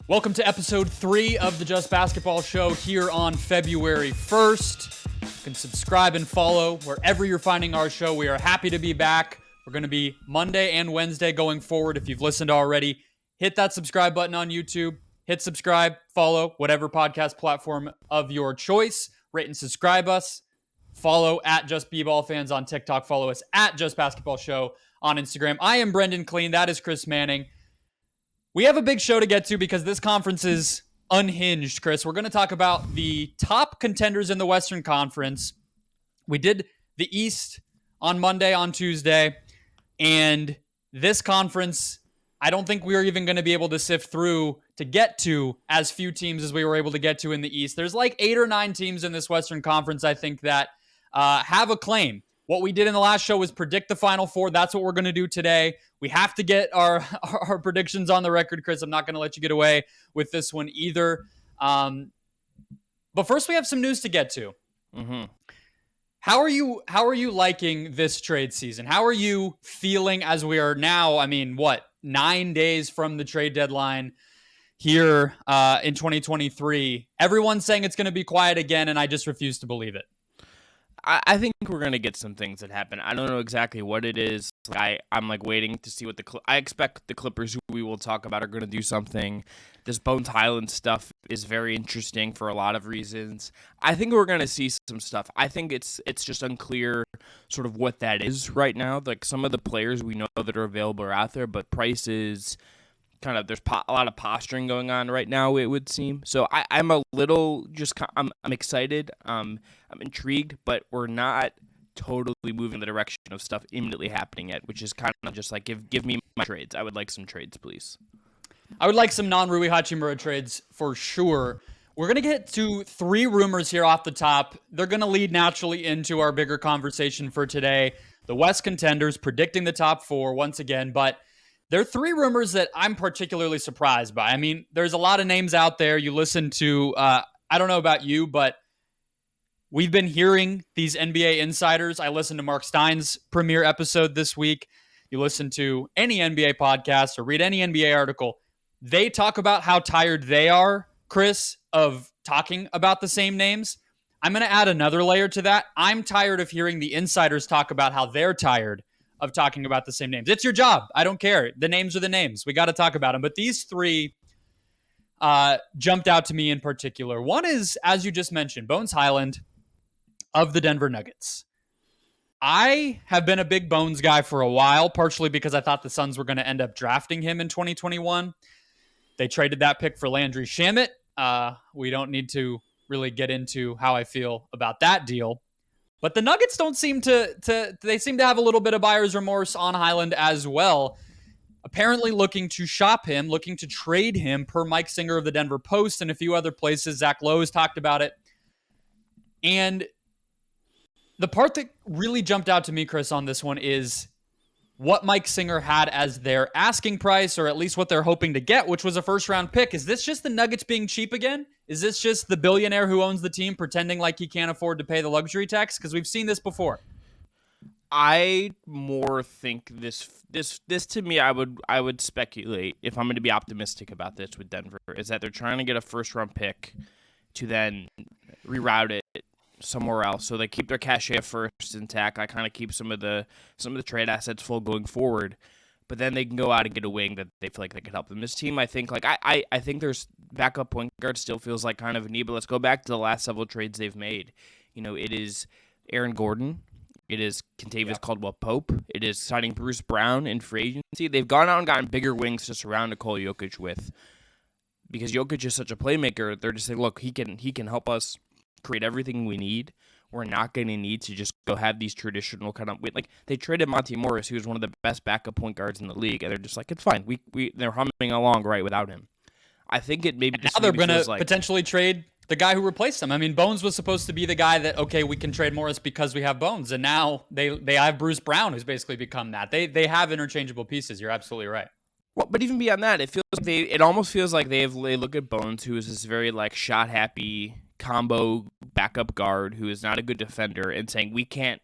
Welcome to episode 3 of the Just Basketball Show here on February 1st. You can subscribe and follow wherever you're finding our show. We are happy to be back. We're going to be Monday and Wednesday going forward. If you've listened already, hit that subscribe button on YouTube. Hit subscribe, follow, whatever podcast platform of your choice. Rate and subscribe us. Follow at Just B-Ball Fans on TikTok. Follow us at Just Basketball Show on Instagram. I am Brendon Kleen. That is Chris Manning. We have a big show to get to because this conference is unhinged, Chris. We're going to talk about the top contenders in the Western Conference. We did the East on Monday, on Tuesday, and this conference, I don't think we are even going to be able to sift through to get to as few teams as we were able to get to in the East. There's like 8 or 9 teams in this Western Conference, I think, that have a claim. What we did in the last show was predict the Final Four. That's what we're going to do today. We have to get our predictions on the record, Chris. I'm not going to let you get away with this one either. But first, we have some news to get to. Mm-hmm. How are you liking this trade season? How are you feeling as we are now, 9 days from the trade deadline here in 2023? Everyone's saying it's going to be quiet again, and I just refuse to believe it. I think we're going to get some things that happen. I don't know exactly what it is. I'm waiting to see what I expect the Clippers, who we will talk about, are going to do something. This Bones Highland stuff is very interesting for a lot of reasons. I think we're going to see some stuff. I think it's just unclear sort of what that is right now. Like, some of the players we know that are available are out there, but prices kind of, there's a lot of posturing going on right now, it would seem. So I'm a little I'm excited. I'm intrigued, but we're not totally moving in the direction of stuff imminently happening yet, which is kind of just like, give me my trades. I would like some trades, please. I would like some non-Rui Hachimura trades for sure. We're going to get to 3 rumors here off the top. They're going to lead naturally into our bigger conversation for today. The West contenders predicting the top 4 once again, but there are 3 rumors that I'm particularly surprised by. I mean, there's a lot of names out there. You listen to, I don't know about you, but we've been hearing these NBA insiders. I listened to Mark Stein's premiere episode this week. You listen to any NBA podcast or read any NBA article. They talk about how tired they are, Chris, of talking about the same names. I'm going to add another layer to that. I'm tired of hearing the insiders talk about how they're tired of talking about the same names. It's your job. I don't care. The names are the names. We got to talk about them. But these 3 jumped out to me in particular. One is, as you just mentioned, Bones Highland of the Denver Nuggets. I have been a big Bones guy for a while, partially because I thought the Suns were going to end up drafting him in 2021. They traded that pick for Landry Shamet. We don't need to really get into how I feel about that deal. But the Nuggets don't seem they seem to have a little bit of buyer's remorse on Highland as well. Apparently looking to shop him, looking to trade him per Mike Singer of the Denver Post and a few other places. Zach Lowe has talked about it. And the part that really jumped out to me, Chris, on this one is what Mike Singer had as their asking price, or at least what they're hoping to get, which was a first-round pick. Is this just the Nuggets being cheap again? Is this just the billionaire who owns the team pretending like he can't afford to pay the luxury tax? Because we've seen this before. I more think this to me, I would speculate, if I'm going to be optimistic about this with Denver, is that they're trying to get a first-round pick to then reroute it somewhere else, so they keep their cachet first intact. I kind of keep some of the trade assets full going forward, but then they can go out and get a wing that they feel like they could help them. This team, I think, I think there's backup point guard still feels like kind of a need, but let's go back to the last several trades they've made. It is Aaron Gordon, it is Kentavious Caldwell-Pope, it is signing Bruce Brown in free agency. They've gone out and gotten bigger wings to surround Nikola Jokic with, because Jokic is such a playmaker. They're just saying, look, he can help us create everything we need. We're not going to need to just go have these traditional kind of, like, they traded Monte Morris, who was one of the best backup point guards in the league, and they're just like, it's fine. They're humming along right without him. I think it maybe just now they're going to potentially trade the guy who replaced him. I mean, Bones was supposed to be the guy that, okay, we can trade Morris because we have Bones, and now they have Bruce Brown, who's basically become that. They have interchangeable pieces. You're absolutely right. Well, but even beyond that, it almost feels like they look at Bones, who is this very shot happy combo backup guard who is not a good defender, and saying, we can't,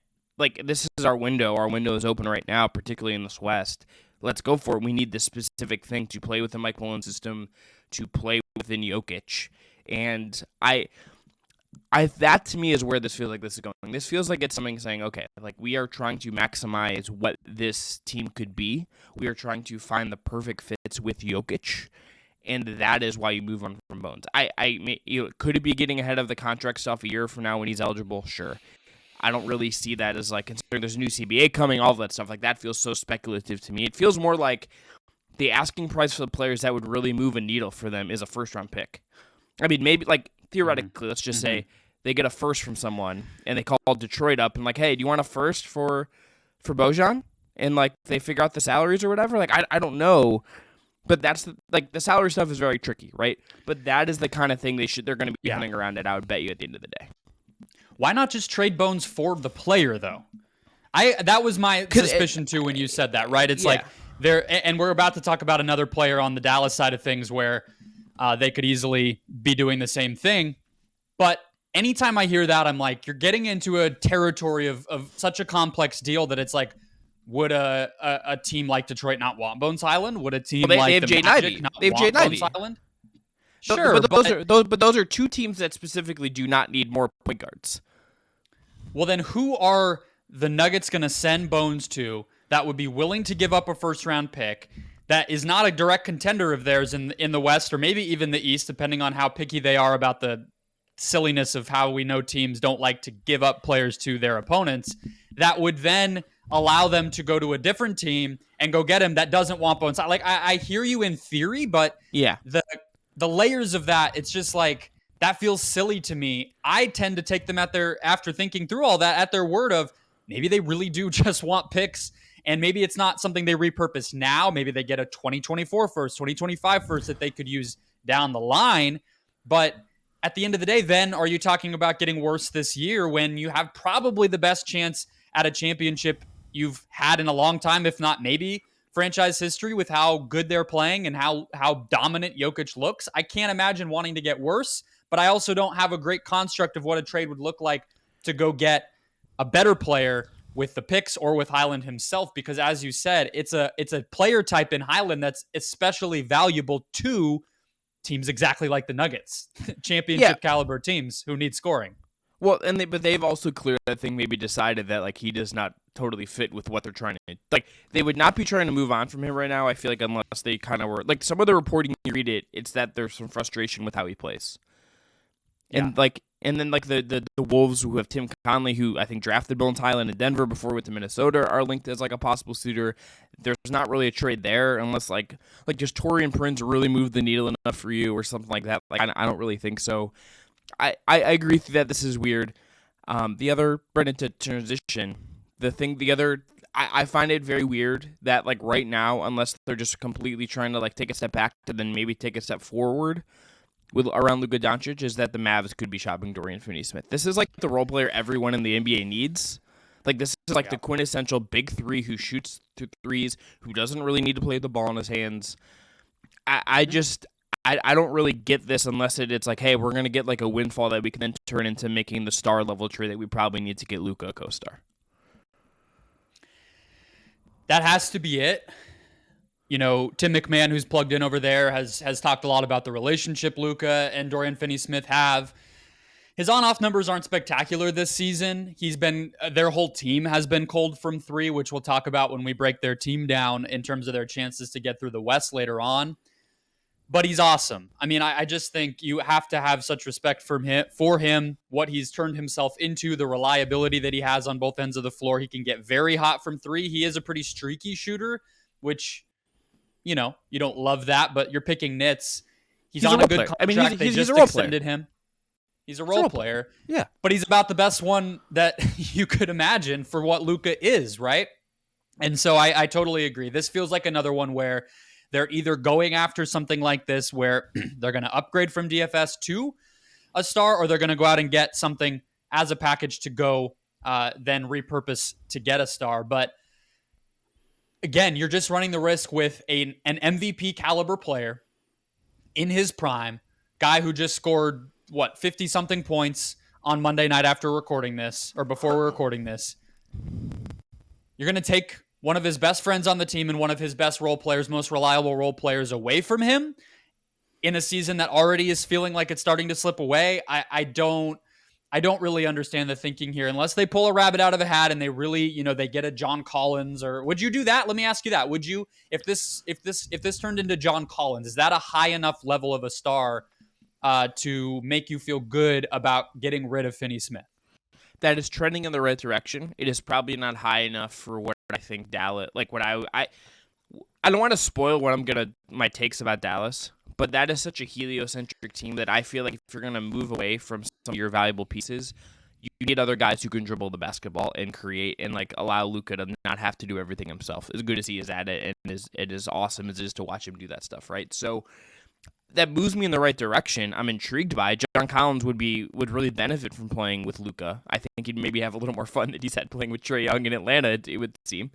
this is our window. Our window is open right now, particularly in this West. Let's go for it. We need this specific thing to play with the Mike Malone system, to play within Jokic. And I that to me is where this feels like this is going. This feels like it's something saying, okay, like we are trying to maximize what this team could be. We are trying to find the perfect fits with Jokic, and that is why you move on from Bones. Could it be getting ahead of the contract stuff a year from now when he's eligible? Sure. I don't really see that as like, considering there's a new CBA coming, all of that stuff, like that feels so speculative to me. It feels more like the asking price for the players that would really move a needle for them is a first-round pick. I mean, maybe, like, theoretically, let's just say they get a first from someone, and they call Detroit up and like, hey, do you want a first for Bojan? And, like, they figure out the salaries or whatever. Like, I don't know. But that's, the salary stuff is very tricky, right? But that is the kind of thing they're going to be hunting around at, I would bet you, at the end of the day. Why not just trade Bones for the player, though? That was my suspicion, too, when you said that, right? It's like, and we're about to talk about another player on the Dallas side of things where they could easily be doing the same thing. But anytime I hear that, I'm like, you're getting into a territory of such a complex deal that it's like, would a team like Detroit not want Bones Highland? Would a team like the Magic not want Bones Highland? Sure, but those are two teams that specifically do not need more point guards. Well, then who are the Nuggets going to send Bones to that would be willing to give up a first-round pick that is not a direct contender of theirs in the West or maybe even the East, depending on how picky they are about the silliness of how we know teams don't like to give up players to their opponents, that would then allow them to go to a different team and go get him that doesn't want Bones. Like, I hear you in theory, but the layers of that, it's just like, that feels silly to me. I tend to take them after thinking through all that, at their word of maybe they really do just want picks, and maybe it's not something they repurpose now. Maybe they get a 2024 first, 2025 first that they could use down the line. But at the end of the day, then are you talking about getting worse this year when you have probably the best chance at a championship you've had in a long time, if not maybe franchise history, with how good they're playing and how dominant Jokic looks? I can't imagine wanting to get worse, but I also don't have a great construct of what a trade would look like to go get a better player with the picks or with Highland himself, because as you said, it's a player type in Highland that's especially valuable to teams exactly like the Nuggets, championship caliber teams who need scoring. Well, but they've also clearly, I think, maybe decided that like he does not totally fit with what they're trying to do. Like, they would not be trying to move on from him right now, I feel like, unless they kind of were like, some of the reporting, you read it, it's that there's some frustration with how he plays. And then the Wolves, who have Tim Conley, who I think drafted Bones Highland in Denver before he went to Minnesota, are linked as like a possible suitor. There's not really a trade there unless like does Taurean Prince really move the needle enough for you or something like that? Like, I don't really think so. I agree with you that this is weird. The other, Brendon, to transition, I find it very weird that like right now, unless they're just completely trying to like take a step back to then maybe take a step forward around Luka Doncic, is that the Mavs could be shopping Dorian Finney-Smith. This is like the role player everyone in the NBA needs. Like, this is like the quintessential big three who shoots threes, who doesn't really need to play the ball in his hands. I don't really get this unless it's like, hey, we're going to get like a windfall that we can then turn into making the star level trade that we probably need to get Luka a co-star. That has to be it. You know, Tim McMahon, who's plugged in over there, has talked a lot about the relationship Luka and Dorian Finney-Smith have. His on-off numbers aren't spectacular this season. Their whole team has been cold from three, which we'll talk about when we break their team down in terms of their chances to get through the West later on. But he's awesome. I mean, I just think you have to have such respect for him, what he's turned himself into, the reliability that he has on both ends of the floor. He can get very hot from three. He is a pretty streaky shooter, which, you know, you don't love that, but you're picking nits. He's on a good contract. I mean, they just a role extended player. him. He's a role player. Yeah. But he's about the best one that you could imagine for what Luka is, right? And so I totally agree. This feels like another one where they're either going after something like this where they're going to upgrade from DFS to a star, or they're going to go out and get something as a package to go then repurpose to get a star. But again, you're just running the risk with an MVP caliber player in his prime, guy who just scored, 50-something points on Monday night after recording this, or before we're recording this. You're going to take one of his best friends on the team and one of his best role players, most reliable role players away from him. in a season that already is feeling like it's starting to slip away. I don't really understand the thinking here unless they pull a rabbit out of a hat and they really, they get a John Collins. Or would you do that? Let me ask you that. Would you, if this turned into John Collins, is that a high enough level of a star to make you feel good about getting rid of Finney Smith? That is trending in the right direction. It is probably not high enough for what I think Dallas, like what I don't want to spoil my takes about Dallas, but that is such a heliocentric team that I feel like if you're going to move away from some of your valuable pieces, you need other guys who can dribble the basketball and create and like allow Luka to not have to do everything himself. As good as he is at it and it is awesome as it is to watch him do that stuff, right? So that moves me in the right direction. I'm intrigued by it. John Collins would really benefit from playing with Luka. I think he'd maybe have a little more fun than he's had playing with Trae Young in Atlanta, it would seem.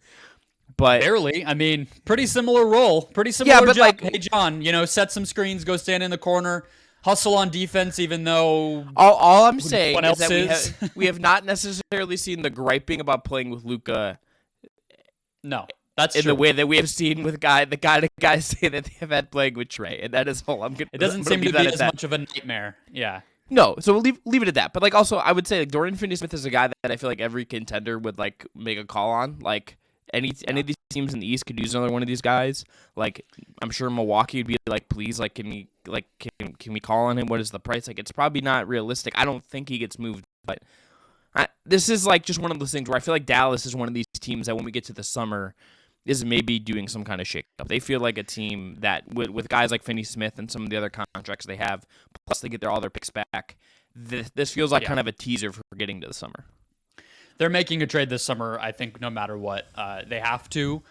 But barely. I mean, pretty similar role. Pretty similar but job. like, hey, John, set some screens, go stand in the corner, hustle on defense, even though all I'm saying is that is. we have not necessarily seen the griping about playing with Luka. No. That's in true. The way that we have seen with the guys say that they have had playing with Trae, and that is all I'm going to. It doesn't seem to be as much of a nightmare. Yeah. No, so we'll leave it at that. But like, also, I would say like Dorian Finney-Smith is a guy that I feel like every contender would like make a call on. Like any of these teams in the East could use another one of these guys. Like I'm sure Milwaukee would be like, please, like, can we call on him? What is the price? Like, it's probably not realistic. I don't think he gets moved, but this is like just one of those things where I feel like Dallas is one of these teams that when we get to the summer is maybe doing some kind of shakeup. They feel like a team that, with guys like Finney-Smith and some of the other contracts they have, plus they get all their picks back, this feels like kind of a teaser for getting to the summer. They're making a trade this summer, I think, no matter what. They have to.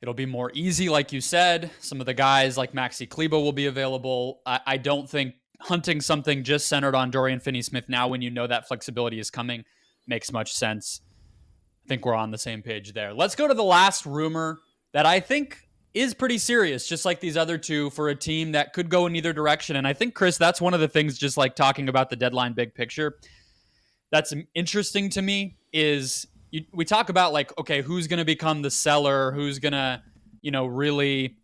It'll be more easy, like you said. Some of the guys like Maxi Kleber will be available. I don't think hunting something just centered on Dorian Finney-Smith now when you know that flexibility is coming makes much sense. I think we're on the same page there. Let's go to the last rumor that I think is pretty serious, just like these other two, for a team that could go in either direction. And I think, Chris, that's one of the things, just like talking about the deadline big picture, that's interesting to me is we talk about like, okay, who's going to become the seller? Who's going to, really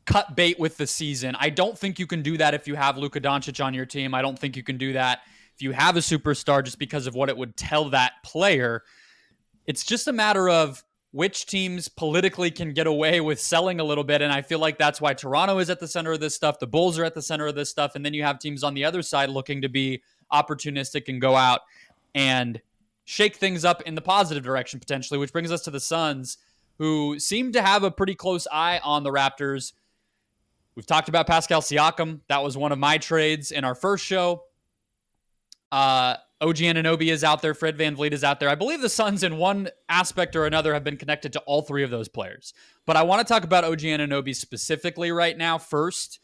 cut bait with the season? I don't think you can do that if you have Luka Doncic on your team. I don't think you can do that if you have a superstar, just because of what it would tell that player. It's just a matter of which teams politically can get away with selling a little bit. And I feel like that's why Toronto is at the center of this stuff. The Bulls are at the center of this stuff. And then you have teams on the other side looking to be opportunistic and go out and shake things up in the positive direction potentially, which brings us to the Suns, who seem to have a pretty close eye on the Raptors. We've talked about Pascal Siakam. That was one of my trades in our first show. OG Anunoby is out there. Fred VanVleet is out there. I believe the Suns, in one aspect or another, have been connected to all three of those players. But I want to talk about OG Anunoby specifically right now. First,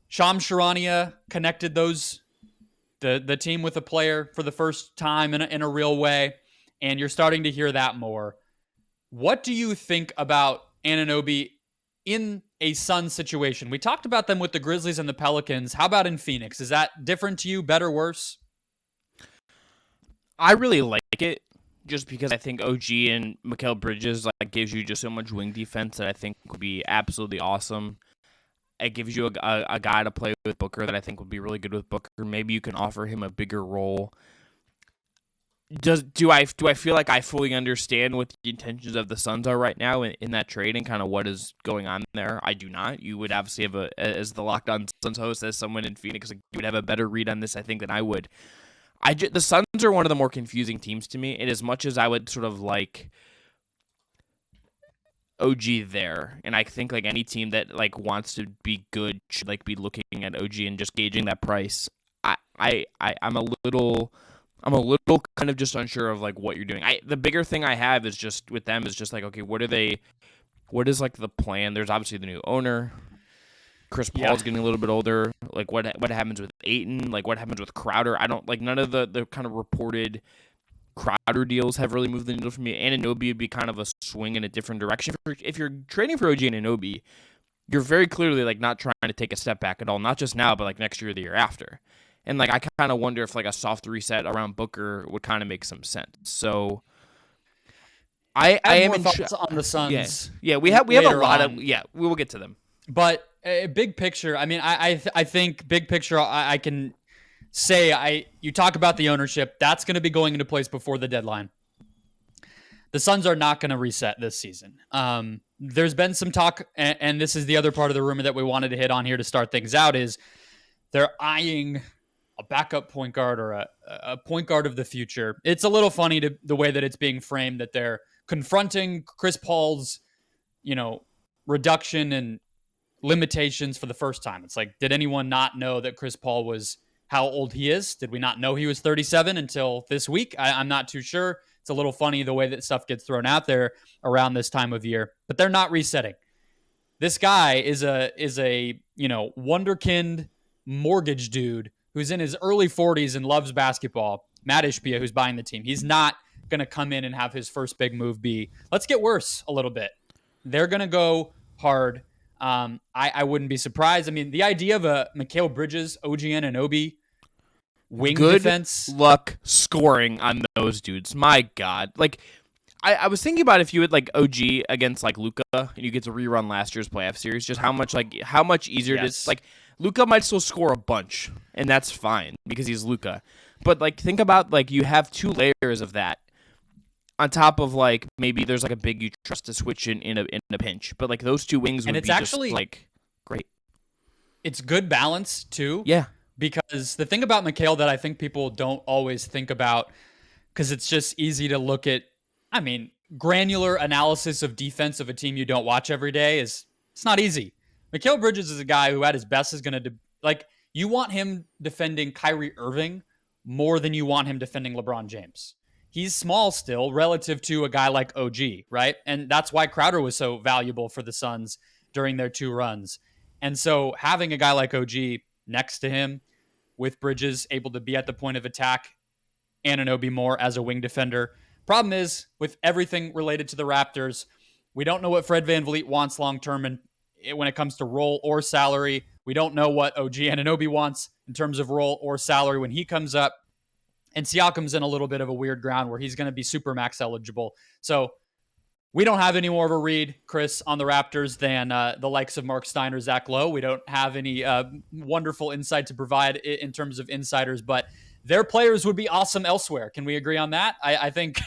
Shams Charania connected the team with a player for the first time in a real way, and you're starting to hear that more. What do you think about Anunoby in a Suns situation? We talked about them with the Grizzlies and the Pelicans. How about in Phoenix? Is that different to you? Better, worse? I really like it just because I think OG and Mikal Bridges like gives you just so much wing defense that I think would be absolutely awesome. It gives you a guy to play with Booker that I think would be really good with Booker. Maybe you can offer him a bigger role. Do I feel like I fully understand what the intentions of the Suns are right now in that trade and kind of what is going on there? I do not. You would obviously have as the Locked On Suns host, as someone in Phoenix, like, you would have a better read on this, I think, than I would. The Suns are one of the more confusing teams to me, and as much as I would sort of like OG there, and I think like any team that like wants to be good should like be looking at OG and just gauging that price. I'm a little kind of just unsure of like what you're doing. The bigger thing I have is just with them is just like, okay, what is like the plan? There's obviously the new owner. Chris Paul's getting a little bit older. Like what happens with Ayton? Like what happens with Crowder? I don't like none of the kind of reported Crowder deals have really moved the needle for me. Anunoby would be kind of a swing in a different direction. If you're trading for OG Anunoby, you're very clearly like not trying to take a step back at all. Not just now, but like next year or the year after. And like I kind of wonder if like a soft reset around Booker would kind of make some sense. So I am thoughts on the Suns. Yeah, we have a lot of we will get to them. But big picture. I mean, I think big picture. I can say you talk about the ownership. That's going to be going into place before the deadline. The Suns are not going to reset this season. There's been some talk, and this is the other part of the rumor that we wanted to hit on here to start things out, is they're eyeing a backup point guard or a point guard of the future. It's a little funny the way that it's being framed, that they're confronting Chris Paul's, reduction and limitations for the first time. It's like, did anyone not know that Chris Paul was how old he is? Did we not know he was 37 until this week? I'm not too sure. It's a little funny the way that stuff gets thrown out there around this time of year, but they're not resetting. This guy is a wonderkind mortgage dude who's in his early 40s and loves basketball. Matt Ishbia, who's buying the team. He's not going to come in and have his first big move be, let's get worse a little bit. They're going to go hard. I wouldn't be surprised. I mean, the idea of a Mikal Bridges, OG Anunoby wing defense. Good luck scoring on those dudes. My God. Like, I was thinking about if you had, like, OG against, like, Luka, and you get to rerun last year's playoff series, just how much easier it is. Like, Luka might still score a bunch, and that's fine because he's Luka. But, like, think about, like, you have two layers of that on top of, like, maybe there's, like, a big you trust to switch in a pinch. But, like, those two wings would be actually, just, like, great. It's good balance, too. Yeah. Because the thing about Mikal that I think people don't always think about, because it's just easy to look at, granular analysis of defense of a team you don't watch every day it's not easy. Mikal Bridges is a guy who at his best is going to, you want him defending Kyrie Irving more than you want him defending LeBron James. He's small still relative to a guy like OG, right? And that's why Crowder was so valuable for the Suns during their two runs. And so having a guy like OG next to him with Bridges able to be at the point of attack, Anunoby more as a wing defender. Problem is, with everything related to the Raptors, we don't know what Fred VanVleet wants long-term and when it comes to role or salary. We don't know what OG Anunoby wants in terms of role or salary when he comes up. And Siakam's in a little bit of a weird ground where he's going to be Supermax eligible. So we don't have any more of a read, Chris, on the Raptors than the likes of Mark Stein or Zach Lowe. We don't have any wonderful insight to provide in terms of insiders, but their players would be awesome elsewhere. Can we agree on that? I think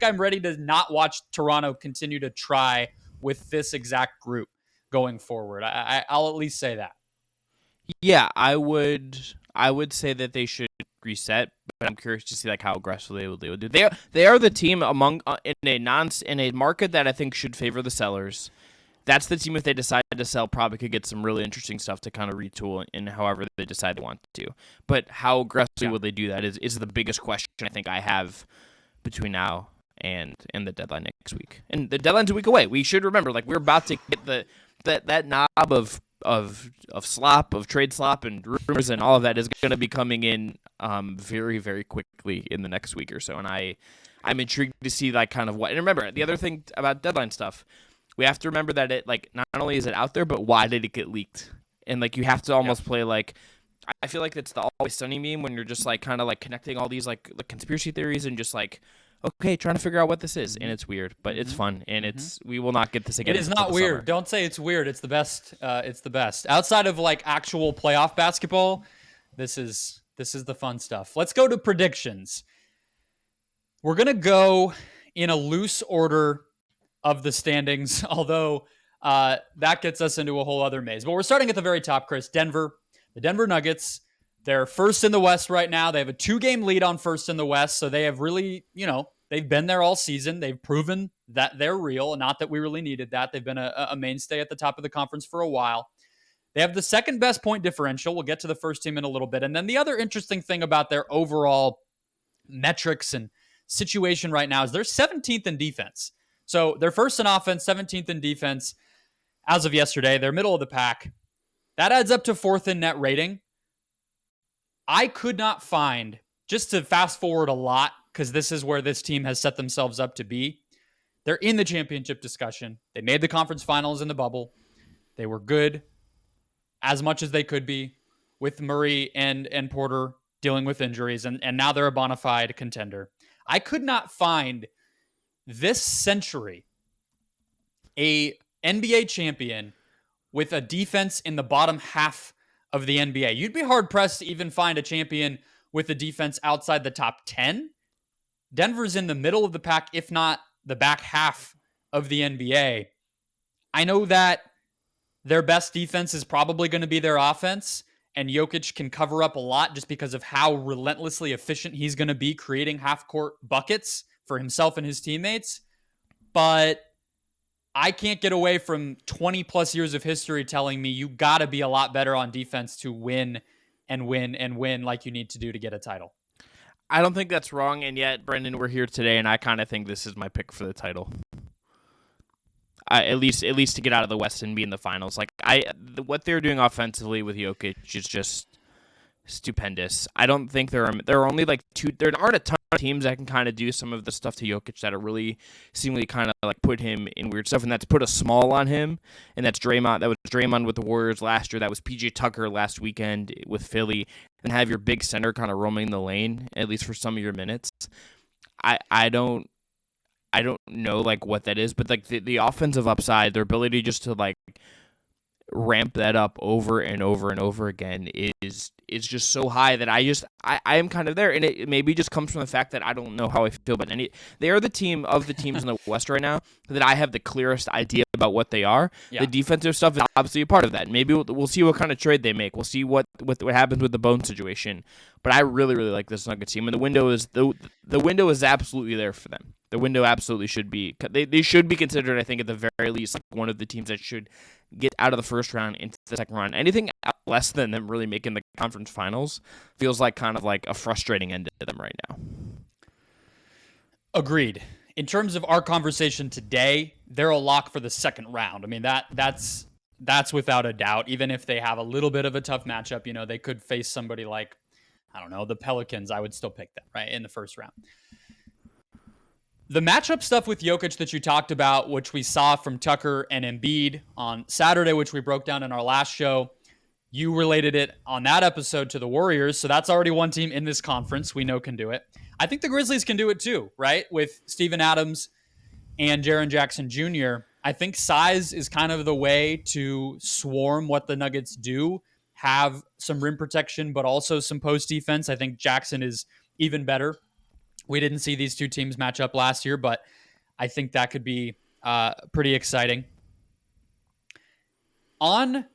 I'm ready to not watch Toronto continue to try with this exact group going forward. I'll at least say that. Yeah, I would say that they should reset, but I'm curious to see like how aggressively they will do. They are the team among in a market that I think should favor the sellers. That's the team, if they decide to sell, probably could get some really interesting stuff to kind of retool in however they decide they want to. But how aggressively will they do that is the biggest question I think I have between now and the deadline next week. And the deadline's a week away. We should remember, like, we're about to get that knob of slop, of trade slop and rumors and all of that is going to be coming in very, very quickly in the next week or so. And I'm intrigued to see like kind of what. And remember, the other thing about deadline stuff, we have to remember that it like not only is it out there, but why did it get leaked? And like you have to almost play like, I feel like it's the Always Sunny meme when you're just like kind of like connecting all these like the conspiracy theories and just like, okay, trying to figure out what this is, and it's weird, but it's fun, and we will not get this again. It is not weird. Summer. Don't say it's weird. It's the best. It's the best. Outside of like actual playoff basketball, this is the fun stuff. Let's go to predictions. We're gonna go in a loose order of the standings, although that gets us into a whole other maze. But we're starting at the very top, Chris. Denver, the Denver Nuggets. They're first in the West right now. They have a 2-game lead on first in the West, so they have really, they've been there all season. They've proven that they're real, and not that we really needed that. They've been a mainstay at the top of the conference for a while. They have the second best point differential. We'll get to the first team in a little bit. And then the other interesting thing about their overall metrics and situation right now is they're 17th in defense. So they're first in offense, 17th in defense as of yesterday. They're middle of the pack. That adds up to fourth in net rating. I could not find, just to fast forward a lot, because this is where this team has set themselves up to be. They're in the championship discussion. They made the conference finals in the bubble. They were good as much as they could be with Murray and Porter dealing with injuries, and now they're a bona fide contender. I could not find this century a NBA champion with a defense in the bottom half of the NBA. You'd be hard pressed to even find a champion with a defense outside the top 10. Denver's in the middle of the pack, if not the back half of the NBA. I know that their best defense is probably going to be their offense, and Jokic can cover up a lot just because of how relentlessly efficient he's going to be creating half-court buckets for himself and his teammates. But I can't get away from 20-plus years of history telling me you got to be a lot better on defense to win and win and win like you need to do to get a title. I don't think that's wrong, and yet, Brendon, we're here today, and I kind of think this is my pick for the title. At least to get out of the West and be in the finals. Like what they're doing offensively with Jokic is just stupendous. I don't think there are only like two. There aren't a ton of teams that can kind of do some of the stuff to Jokic that are really seemingly kind of like put him in weird stuff, and that's put a small on him. And that's Draymond. That was Draymond with the Warriors last year. That was PJ Tucker last weekend with Philly. And have your big center kind of roaming the lane at least for some of your minutes. I don't know like what that is, but like the offensive upside, their ability just to like ramp that up over and over and over again is just so high that I am kind of there, and it maybe just comes from the fact that I don't know how I feel about any. They are the team of the teams in the West right now that I have the clearest idea about what they are. Yeah. The defensive stuff is obviously a part of that. Maybe we'll see what kind of trade they make. We'll see what happens with the Bone situation. But I really like this Nuggets team, and the window is absolutely there for them. The window absolutely should be. They should be considered, I think, at the very least, like one of the teams that should get out of the first round into the second round. Anything less than them really making the conference finals feels like kind of like a frustrating end to them right now. Agreed. In terms of our conversation today, they're a lock for the second round. I mean, that's without a doubt. Even if they have a little bit of a tough matchup, you know, they could face somebody like, I don't know, the Pelicans. I would still pick them, right, in the first round. The matchup stuff with Jokic that you talked about, which we saw from Tucker and Embiid on Saturday, which we broke down in our last show, you related it on that episode to the Warriors, so that's already one team in this conference we know can do it. I think the Grizzlies can do it too, right? With Steven Adams and Jaren Jackson Jr., I think size is kind of the way to swarm what the Nuggets do, have some rim protection, but also some post defense. I think Jackson is even better. We didn't see these two teams match up last year, but I think that could be pretty exciting. On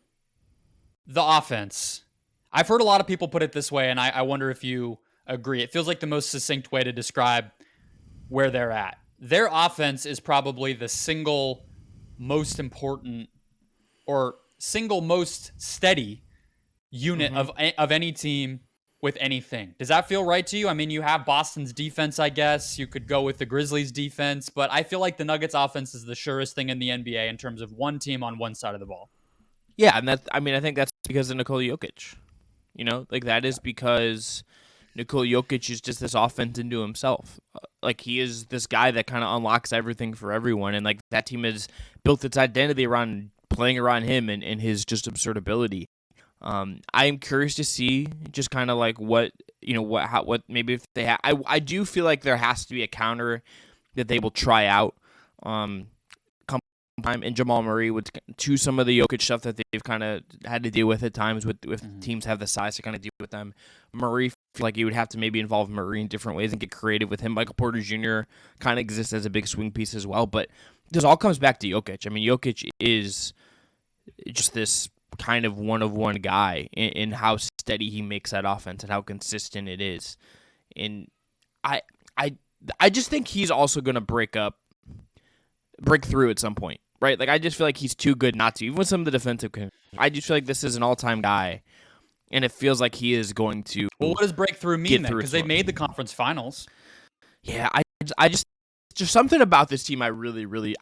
the offense, I've heard a lot of people put it this way, and I wonder if you agree. It feels like the most succinct way to describe where they're at. Their offense is probably the single most important or single most steady unit of any team with anything. Does that feel right to you? I mean, you have Boston's defense, I guess. You could go with the Grizzlies' defense, but I feel like the Nuggets' offense is the surest thing in the NBA in terms of one team on one side of the ball. Yeah, and I think that's because of Nikola Jokic. You know, like that is because Nikola Jokic is just this offense into himself. Like he is this guy that kind of unlocks everything for everyone, and like that team has built its identity around playing around him and his just absurd ability. I am curious to see just kind of like what maybe if they have. I do feel like there has to be a counter that they will try out. Come time and Jamal Murray to some of the Jokic stuff that they've kind of had to deal with at times with teams have the size to kind of deal with them. Murray, feel like you would have to maybe involve Murray in different ways and get creative with him. Michael Porter Jr. kind of exists as a big swing piece as well, but this all comes back to Jokic. I mean, Jokic is just this kind of one-of-one guy in how steady he makes that offense and how consistent it is. And I just think he's also going to break through at some point, right? Like I just feel like he's too good not to. Even with some of the defensive, I just feel like this is an all-time guy, and it feels like he is going to. Well, what does breakthrough mean then? Because they made the conference finals. Yeah, I just. There's something about this team I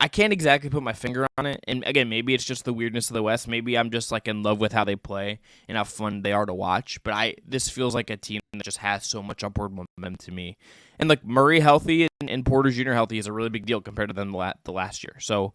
can't exactly put my finger on it. And again, maybe it's just the weirdness of the West. Maybe I'm just like in love with how they play and how fun they are to watch. But this feels like a team that just has so much upward momentum to me. And like Murray healthy and Porter Jr. healthy is a really big deal compared to them the last year. So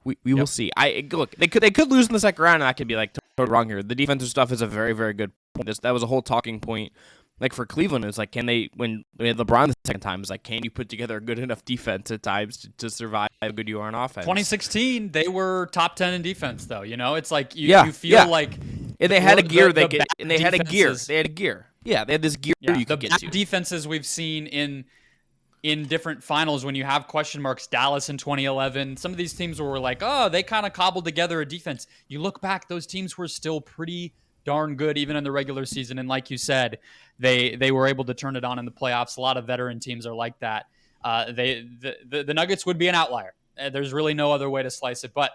we will see. Look, they could lose in the second round, and I could be like totally wrong here. The defensive stuff is a very, very good point. That was a whole talking point Like for Cleveland, it's like, can they, when LeBron the second time, is like, can you put together a good enough defense at times to survive how good you are on offense? 2016, they were top 10 in defense, though. It's like you feel yeah. like And they had a gear the they had a gear. They had a gear. Yeah, they had this gear you could get to. Defenses we've seen in different finals when you have question marks, Dallas in 2011, some of these teams were like, oh, they kind of cobbled together a defense. You look back, those teams were still pretty darn good even in the regular season, and like you said, they were able to turn it on in the playoffs. A lot of veteran teams are like that. The Nuggets would be an outlier. There's really no other way to slice it, but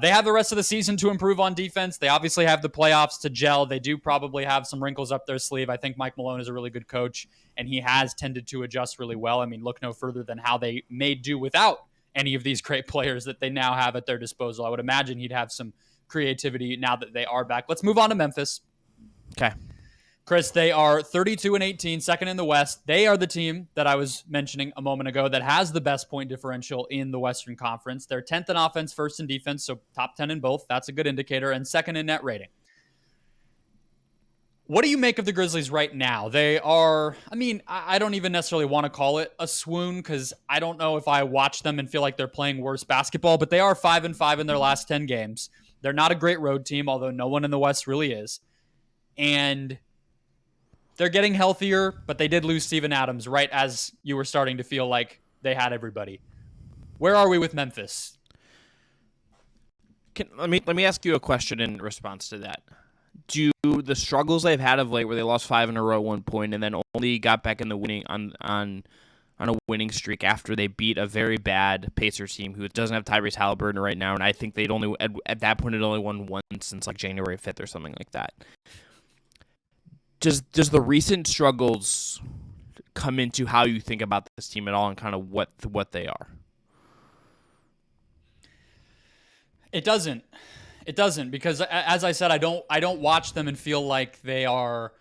they have the rest of the season to improve on defense. They obviously have the playoffs to gel. They do probably have some wrinkles up their sleeve. I think Mike Malone is a really good coach, and he has tended to adjust really well. I mean, look no further than how they made do without any of these great players that they now have at their disposal. I would imagine he'd have some creativity now that they are back. Let's move on to Memphis. Okay. Chris, they are 32-18, second in the West. They are the team that I was mentioning a moment ago that has the best point differential in the Western Conference. They're 10th in offense, first in defense, so top 10 in both. That's a good indicator, and second in net rating. What do you make of the Grizzlies right now? They are, I don't even necessarily want to call it a swoon because I don't know if I watch them and feel like they're playing worse basketball, but they are 5-5 in their last 10 games. They're not a great road team, although no one in the West really is. And they're getting healthier, but they did lose Steven Adams right as you were starting to feel like they had everybody. Where are we with Memphis? Let me ask you a question in response to that. Do the struggles they've had of late, where they lost 5 in a row at one point and then only got back in the winning on a winning streak after they beat a very bad Pacers team who doesn't have Tyrese Halliburton right now, and I think they'd only at that point had only won once since like January 5th or something like that. Does the recent struggles come into how you think about this team at all and kind of what they are? It doesn't. It doesn't, because as I said, I don't watch them and feel like they are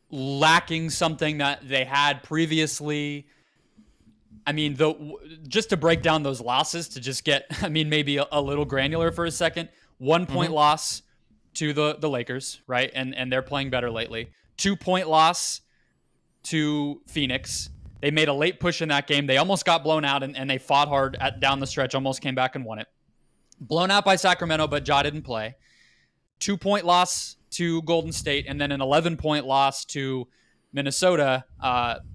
lacking something that they had previously. I mean, just to break down those losses, to just get, maybe a little granular for a second. 1 point loss to the Lakers, right? And they're playing better lately. 2 point loss to Phoenix. They made a late push in that game. They almost got blown out, and they fought hard down the stretch, almost came back and won it. Blown out by Sacramento, but Ja didn't play. 2 point loss to Golden State, and then an 11-point loss to Minnesota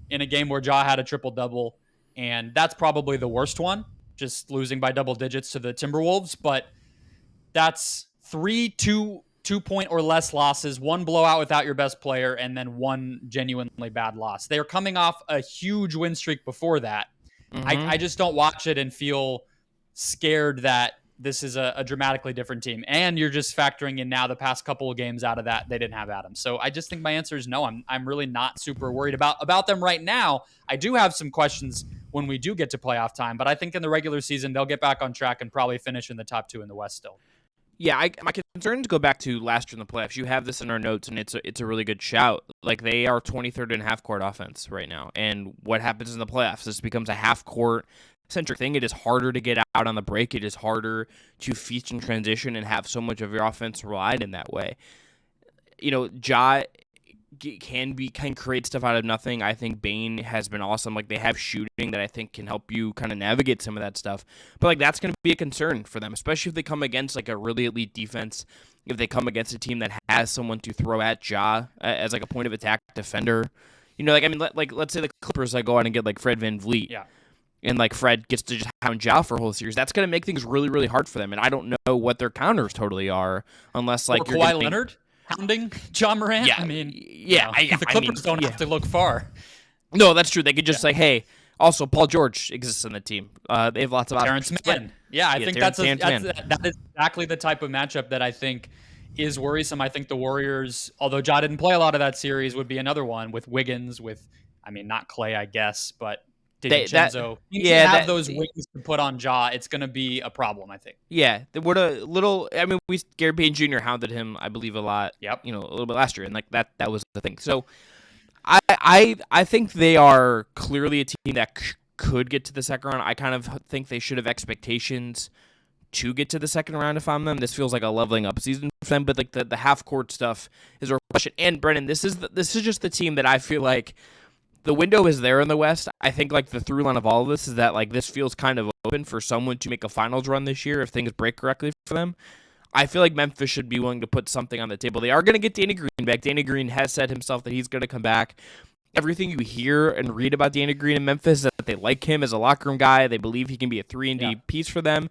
in a game where Ja had a triple-double. And that's probably the worst one, just losing by double digits to the Timberwolves. But that's 3 2-point or less losses, 1 blowout without your best player, and then 1 genuinely bad loss. They are coming off a huge win streak before that. I just don't watch it and feel scared that this is a dramatically different team. And you're just factoring in now the past couple of games out of that, they didn't have Adams. So I just think my answer is no. I'm really not super worried about them right now. I do have some questions when we do get to playoff time, but I think in the regular season, they'll get back on track and probably finish in the top 2 in the West still. Yeah, my concerns go back to last year in the playoffs. You have this in our notes, and it's a really good shout. Like, they are 23rd in half-court offense right now. And what happens in the playoffs? This becomes a half-court centric thing. It is harder to get out on the break. It is harder to feast and transition and have so much of your offense relied in that way. Ja can create stuff out of nothing. I think Bane has been awesome. Like, they have shooting that I think can help you kind of navigate some of that stuff. But like, that's going to be a concern for them, especially if they come against like a really elite defense. If they come against a team that has someone to throw at Ja as like a point of attack defender, let's say the Clippers go out and get like Fred VanVleet. Yeah. And like Fred gets to just hound Ja for a whole series. That's going to make things really, really hard for them. And I don't know what their counters totally are, unless like or Kawhi Leonard hounding John Morant. Yeah, the Clippers don't have to look far. No, that's true. They could just say, hey. Also, Paul George exists in the team. They have lots of Terrence Mann. Yeah, I think that is exactly the type of matchup that I think is worrisome. I think the Warriors, although Ja didn't play a lot of that series, would be another one with Wiggins, not Clay, I guess, but DiVincenzo. Those wings to put on Ja, it's going to be a problem, I think. Yeah, Gary Payne Jr. hounded him, I believe, a lot. Yep. A little bit last year, and like that was the thing. So, I think they are clearly a team that could get to the second round. I kind of think they should have expectations to get to the second round if I'm them. This feels like a leveling up season for them, but like the half court stuff is a question. And Brendon, this is just the team that I feel like the window is there in the West. I think like the through line of all of this is that like this feels kind of open for someone to make a finals run this year if things break correctly for them. I feel like Memphis should be willing to put something on the table. They are going to get Danny Green back. Danny Green has said himself that he's going to come back. Everything you hear and read about Danny Green in Memphis is that they like him as a locker room guy. They believe he can be a 3-and-D piece for them.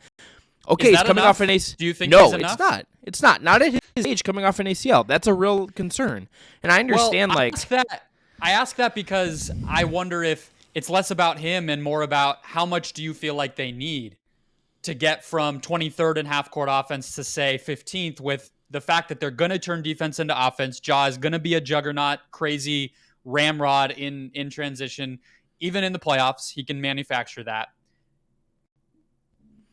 Okay, he's coming off an ACL. Do you think no, he's enough? It's not. It's not. Not at his age coming off an ACL. That's a real concern. And I understand I ask that because I wonder if it's less about him and more about how much do you feel like they need to get from 23rd in half-court offense to, say, 15th with the fact that they're going to turn defense into offense. Ja is going to be a juggernaut, crazy ramrod in transition. Even in the playoffs, he can manufacture that.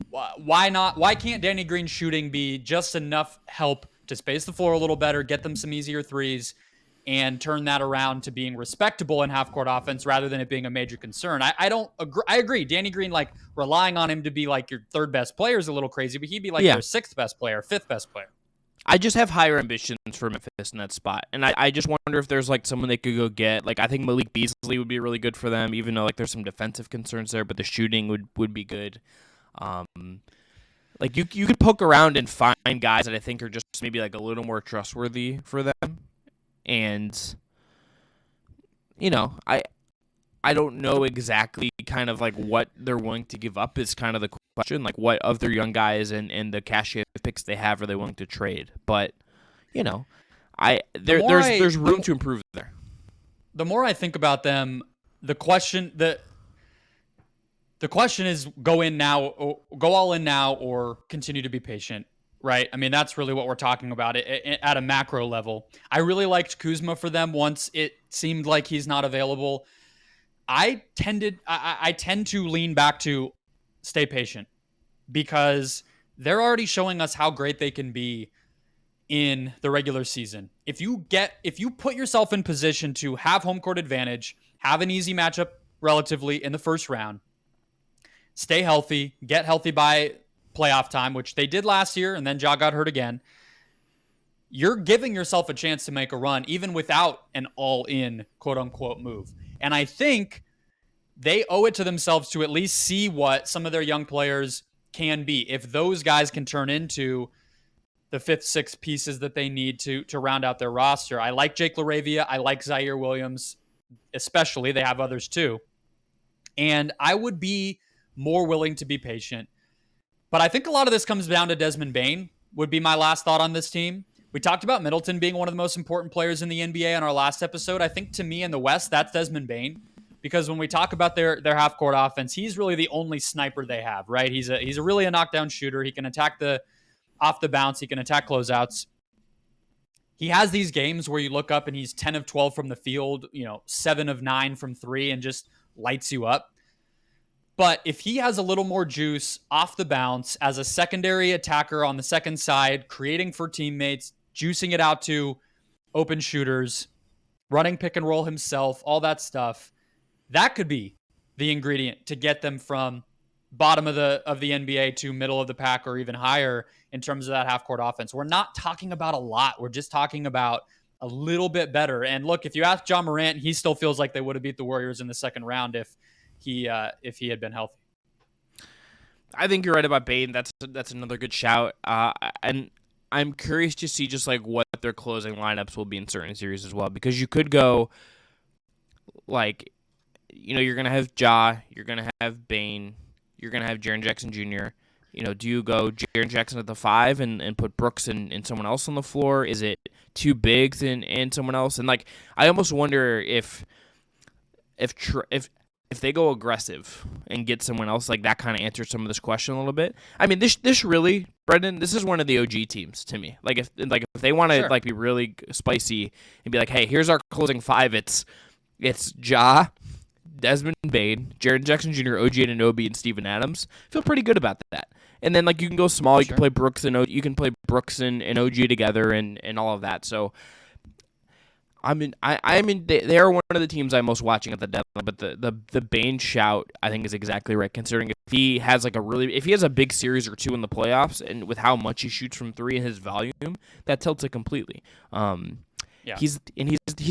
Why not? Why can't Danny Green's shooting be just enough help to space the floor a little better, get them some easier threes, and turn that around to being respectable in half-court offense rather than it being a major concern? I don't agree. I agree. Danny Green, like, relying on him to be, like, your third best player is a little crazy, but he'd be, like, your sixth best player, fifth best player. I just have higher ambitions for Memphis in that spot. And I just wonder if there's, like, someone they could go get. Like, I think Malik Beasley would be really good for them, even though, like, there's some defensive concerns there, but the shooting would be good. Like, you could poke around and find guys that I think are just maybe, like, a little more trustworthy for them. And, you know, I don't know exactly kind of like what they're willing to give up is kind of the question. Like, what of their young guys and the cash picks they have are they willing to trade? But, you know, there's room to improve there. The more I think about them, the question is go all in now or continue to be patient. Right? I mean, that's really what we're talking about at a macro level. I really liked Kuzma for them once it seemed like he's not available. I tend to lean back to stay patient because they're already showing us how great they can be in the regular season. If you put yourself in position to have home court advantage, have an easy matchup relatively in the first round, stay healthy, get healthy by playoff time, which they did last year, and then Ja got hurt again, you're giving yourself a chance to make a run even without an all-in quote-unquote move. And I think they owe it to themselves to at least see what some of their young players can be. If those guys can turn into the fifth, sixth pieces that they need to round out their roster. I like Jake LaRavia. I like Zaire Williams, especially. They have others too. And I would be more willing to be patient. But I think a lot of this comes down to Desmond Bane, would be my last thought on this team. We talked about Middleton being one of the most important players in the NBA on our last episode. I think to me in the West, that's Desmond Bane. Because when we talk about their half-court offense, he's really the only sniper they have, right? He's really a knockdown shooter. He can attack off the bounce. He can attack closeouts. He has these games where you look up and he's 10 of 12 from the field, 7 of 9 from 3 and just lights you up. But if he has a little more juice off the bounce as a secondary attacker on the second side, creating for teammates, juicing it out to open shooters, running pick and roll himself, all that stuff, that could be the ingredient to get them from bottom of the NBA to middle of the pack or even higher in terms of that half-court offense. We're not talking about a lot. We're just talking about a little bit better. And look, if you ask John Morant, he still feels like they would have beat the Warriors in the second round if he had been healthy. I think you're right about Bane. That's another good shout. And I'm curious to see just like what their closing lineups will be in certain series as well, because you could go like, you're gonna have Ja, you're gonna have Bane, you're gonna have Jaren Jackson Jr. Do you go Jaren Jackson at the 5 and put Brooks and someone else on the floor? Is it two bigs and someone else? And like, I almost wonder if they go aggressive and get someone else, like that kind of answers some of this question a little bit. I mean, this really, Brendon, this is one of the OG teams to me. Like if they want to like be really spicy and be like, hey, here's our closing 5. It's Ja, Desmond Bane, Jaren Jackson Jr., OG Anunoby, and Steven Adams. Feel pretty good about that. And then like you can go small. You can play Brooks and OG together and all of that. So they're one of the teams I'm most watching at the deadline. But the Bane shout, I think, is exactly right. Considering if he has a big series or two in the playoffs, and with how much he shoots from three and his volume, that tilts it completely. Yeah. He's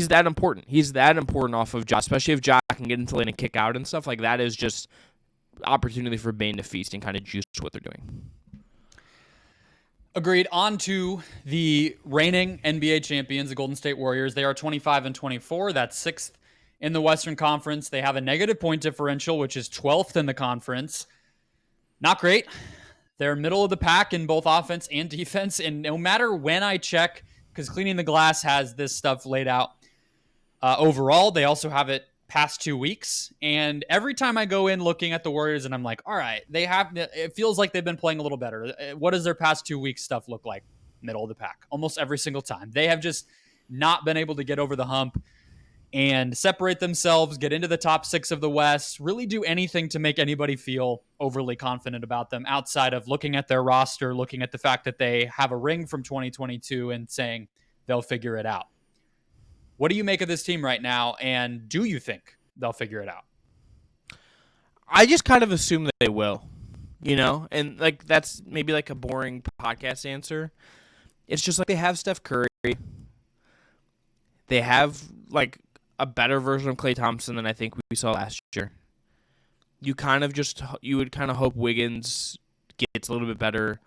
that important. He's that important off of Ja, especially if Ja can get into lane and kick out and stuff like that. Is just opportunity for Bane to feast and kind of juice what they're doing. Agreed. On to the reigning NBA champions, the Golden State Warriors. They are 25-24. That's sixth in the Western Conference. They have a negative point differential, which is 12th in the conference. Not great. They're middle of the pack in both offense and defense. And no matter when I check, because Cleaning the Glass has this stuff laid out overall, they also have it past 2 weeks. And every time I go in looking at the Warriors and I'm like, all right, it feels like they've been playing a little better. What does their past 2 weeks stuff look like? Middle of the pack, almost every single time. They have just not been able to get over the hump and separate themselves, get into the top 6 of the West, really do anything to make anybody feel overly confident about them outside of looking at their roster, looking at the fact that they have a ring from 2022 and saying they'll figure it out. What do you make of this team right now, and do you think they'll figure it out? I just kind of assume that they will, and that's maybe like a boring podcast answer. It's just like they have Steph Curry. They have like a better version of Klay Thompson than I think we saw last year. You would kind of hope Wiggins gets a little bit better.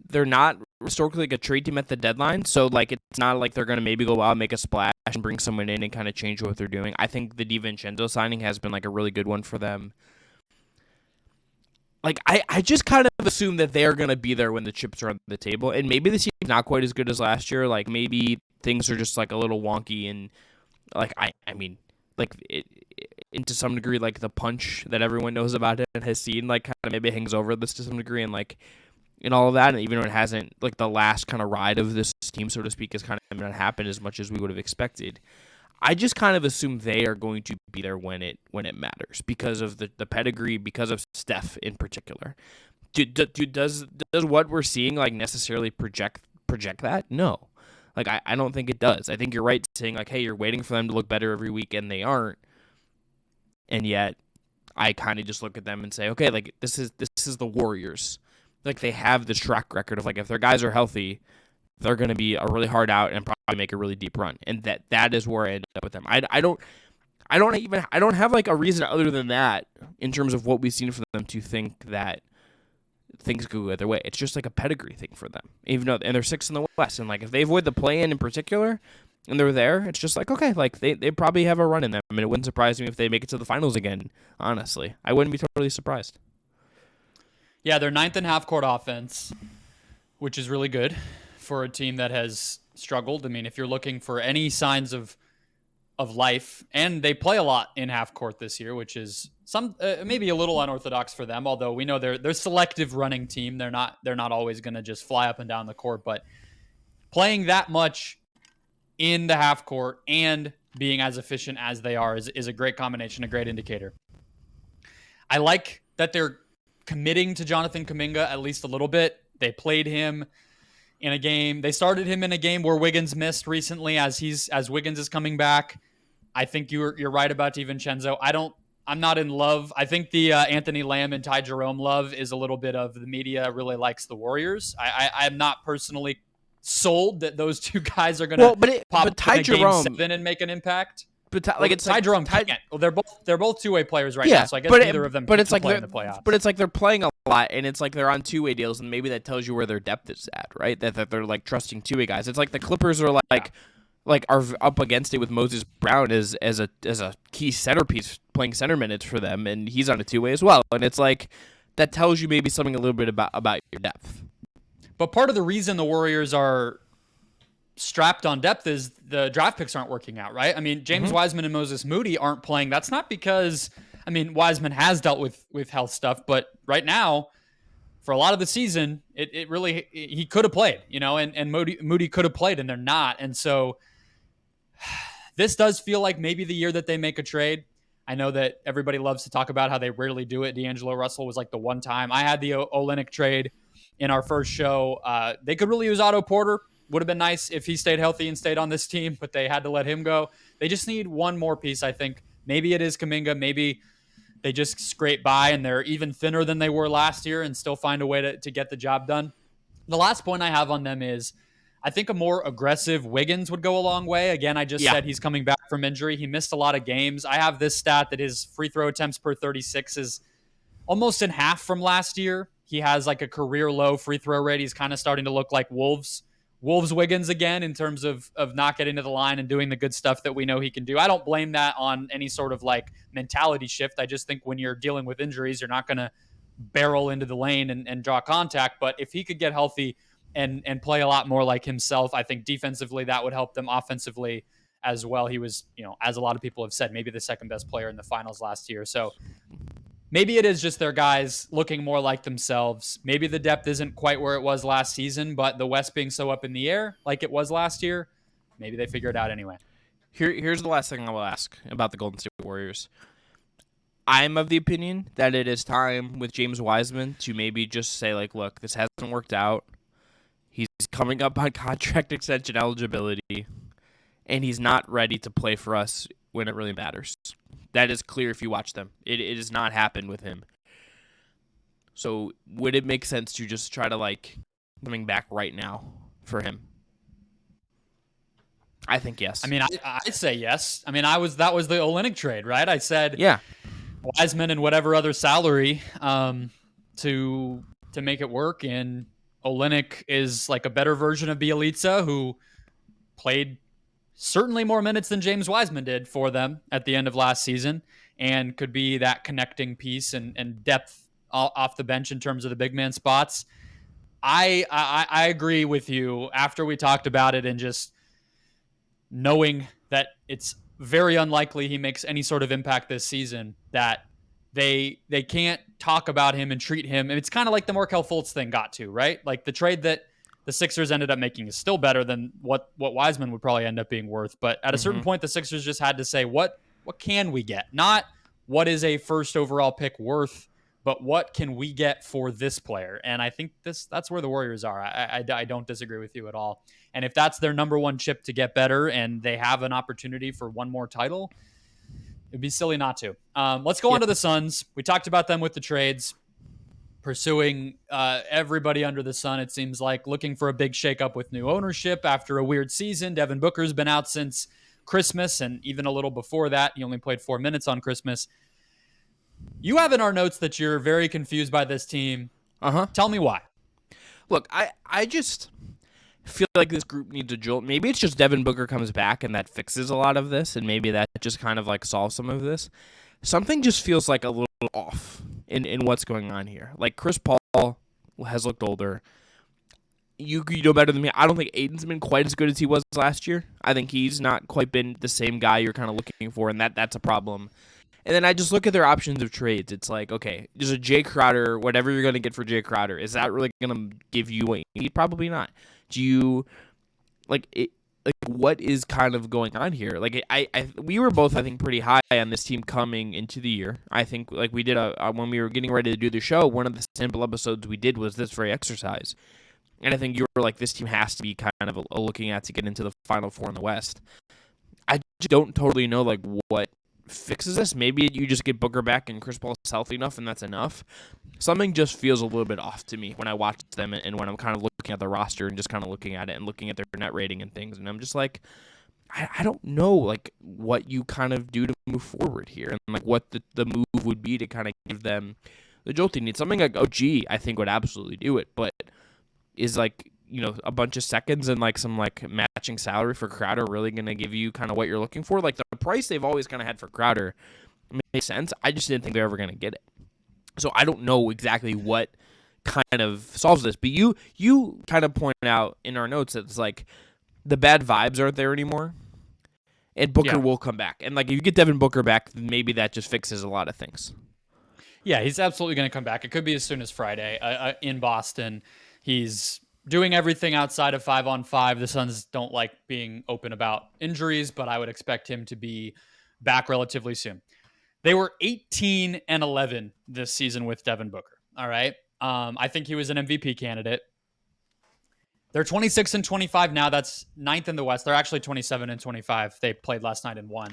They're not historically like a trade team at the deadline, so like it's not like they're going to maybe go out, make a splash, and bring someone in and kind of change what they're doing. I think the DiVincenzo signing has been like a really good one for them. Like I just kind of assume that they're going to be there when the chips are on the table, and maybe this team's not quite as good as last year. Like maybe things are just like a little wonky, and like and to some degree, like the punch that everyone knows about it and has seen, like kind of maybe hangs over this to some degree, and like. And all of that, and even though it hasn't, like the last kind of ride of this team, so to speak, has kind of not happened as much as we would have expected. I just kind of assume they are going to be there when it matters because of the pedigree, because of Steph in particular. Does what we're seeing like necessarily project that? No, like I don't think it does. I think you're right saying like, hey, you're waiting for them to look better every week, and they aren't, and yet I kind of just look at them and say, okay, like this is the Warriors. Like they have this track record of like if their guys are healthy, they're going to be a really hard out and probably make a really deep run, and that is where I end up with them. I don't have like a reason other than that in terms of what we've seen from them to think that things go the other way. It's just like a pedigree thing for them, even though and they're 6th in the West, and like if they avoid the play-in in particular and they're there, it's just like okay, like they probably have a run in them. I mean, it wouldn't surprise me if they make it to the finals again. Honestly, I wouldn't be totally surprised. Yeah, they're 9th in half-court offense, which is really good for a team that has struggled. I mean, if you're looking for any signs of life, and they play a lot in half-court this year, which is maybe a little unorthodox for them, although we know they're selective running team. They're not always going to just fly up and down the court, but playing that much in the half-court and being as efficient as they are is a great combination, a great indicator. I like that they're committing to Jonathan Kuminga at least a little bit. They played him in a game. They started him in a game where Wiggins missed recently as Wiggins is coming back. I think you're right about DiVincenzo. I'm not in love. I think the Anthony Lamb and Ty Jerome love is a little bit of the media really likes the Warriors. I'm not personally sold that those two guys are going to pop up in Game 7 and make an impact. But like it's Ty like Jerome can't. Well, they're both two-way players right now, so I guess neither of them can play in the playoffs. But it's like they're playing a lot, and it's like they're on two-way deals, and maybe that tells you where their depth is at, right? That they're like trusting two-way guys. It's like the Clippers are are up against it with Moses Brown as a key centerpiece playing center minutes for them, and he's on a two-way as well. And it's like that tells you maybe something a little bit about your depth. But part of the reason the Warriors are strapped on depth is the draft picks aren't working out, right? I mean, James Wiseman and Moses Moody aren't playing. That's not because, I mean, Wiseman has dealt with health stuff, but right now, for a lot of the season, it really, he could have played, and Moody could have played, and they're not. And so this does feel like maybe the year that they make a trade. I know that everybody loves to talk about how they rarely do it. D'Angelo Russell was like the one time. I had the Olynyk trade in our first show. They could really use Otto Porter. would have been nice if he stayed healthy and stayed on this team, but they had to let him go. They just need one more piece, I think. Maybe it is Kuminga. Maybe they just scrape by and they're even thinner than they were last year and still find a way to get the job done. The last point I have on them is I think a more aggressive Wiggins would go a long way. Again, I just said he's coming back from injury. He missed a lot of games. I have this stat that his free throw attempts per 36 is almost in half from last year. He has like a career low free throw rate. He's kind of starting to look like Wolves Wiggins again in terms of not getting to the line and doing the good stuff that we know he can do. I don't blame that on any sort of like mentality shift. I just think when you're dealing with injuries, you're not going to barrel into the lane and draw contact. But if he could get healthy and play a lot more like himself, I think defensively that would help them, offensively as well. He was, as a lot of people have said, maybe the second best player in the finals last year. So maybe it is just their guys looking more like themselves. Maybe the depth isn't quite where it was last season, but the West being so up in the air like it was last year, maybe they figure it out anyway. Here's the last thing I will ask about the Golden State Warriors. I'm of the opinion that it is time with James Wiseman to maybe just say, like, look, this hasn't worked out. He's coming up on contract extension eligibility, and he's not ready to play for us when it really matters. That is clear if you watch them. It has not happened with him. So would it make sense to just try to, like, coming back right now for him? I think yes. I mean, I'd say yes. I mean, that was the Olynyk trade, right? I said Wiseman and whatever other salary to make it work. And Olynyk is like a better version of Bielitsa, who played certainly more minutes than James Wiseman did for them at the end of last season, and could be that connecting piece and depth off the bench in terms of the big man spots. I agree with you after we talked about it and just knowing that it's very unlikely he makes any sort of impact this season, that they can't talk about him and treat him. And it's kind of like the Markelle Fultz thing got to, right? Like the trade that the Sixers ended up making is still better than what Wiseman would probably end up being worth. But at a certain point, the Sixers just had to say, what can we get? Not what is a first overall pick worth, but what can we get for this player? And I think that's where the Warriors are. I don't disagree with you at all. And if that's their number one chip to get better and they have an opportunity for one more title, it'd be silly not to. Let's go on to the Suns. We talked about them with the trades, pursuing everybody under the sun, it seems like, looking for a big shakeup with new ownership after a weird season. Devin Booker's been out since Christmas, and even a little before that. He only played 4 minutes on Christmas. You have in our notes that you're very confused by this team. Tell me why. Look, I just feel like this group needs a jolt. Maybe it's just Devin Booker comes back and that fixes a lot of this, and maybe that just kind of like solves some of this. Something just feels like a little off in what's going on here. Like Chris Paul has looked older. You know better than me. I don't think Aiden's been quite as good as he was last year. I think he's not quite been the same guy you're kind of looking for, and that's a problem. And then I just look at their options of trades. It's like, okay, there's a Jay Crowder, whatever you're going to get for Jay Crowder. Is that really going to give you what you need? Probably not. Do you, what is kind of going on here? Like, we were both, I think, pretty high on this team coming into the year. I think, like, we did when we were getting ready to do the show, one of the simple episodes we did was this very exercise. And I think you were like, this team has to be kind of looking at to get into the Final Four in the West. I just don't totally know, like, what fixes this. Maybe you just get Booker back and Chris Paul's healthy enough and that's enough. Something just feels a little bit off to me when I watch them and when I'm kind of looking at the roster and just kind of looking at it and looking at their net rating and things. And I'm just like, I don't know, like, what you kind of do to move forward here and, like, what the move would be to kind of give them the jolt they need. Something like OG, I think, would absolutely do it, but is, like, you know, a bunch of seconds and like some like matching salary for Crowder really going to give you kind of what you're looking for? Like the price they've always kind of had for Crowder makes sense. I just didn't think they're ever going to get it. So I don't know exactly what kind of solves this, but you kind of point out in our notes that it's like the bad vibes aren't there anymore and Booker will come back. And like if you get Devin Booker back, maybe that just fixes a lot of things. Yeah, he's absolutely going to come back. It could be as soon as Friday in Boston. He's doing everything outside of 5-on-5. The Suns don't like being open about injuries, but I would expect him to be back relatively soon. They were 18-11 this season with Devin Booker. All right. I think he was an MVP candidate. They're 26 and 25 now. That's ninth in the West. They're actually 27 and 25. They played last night and won,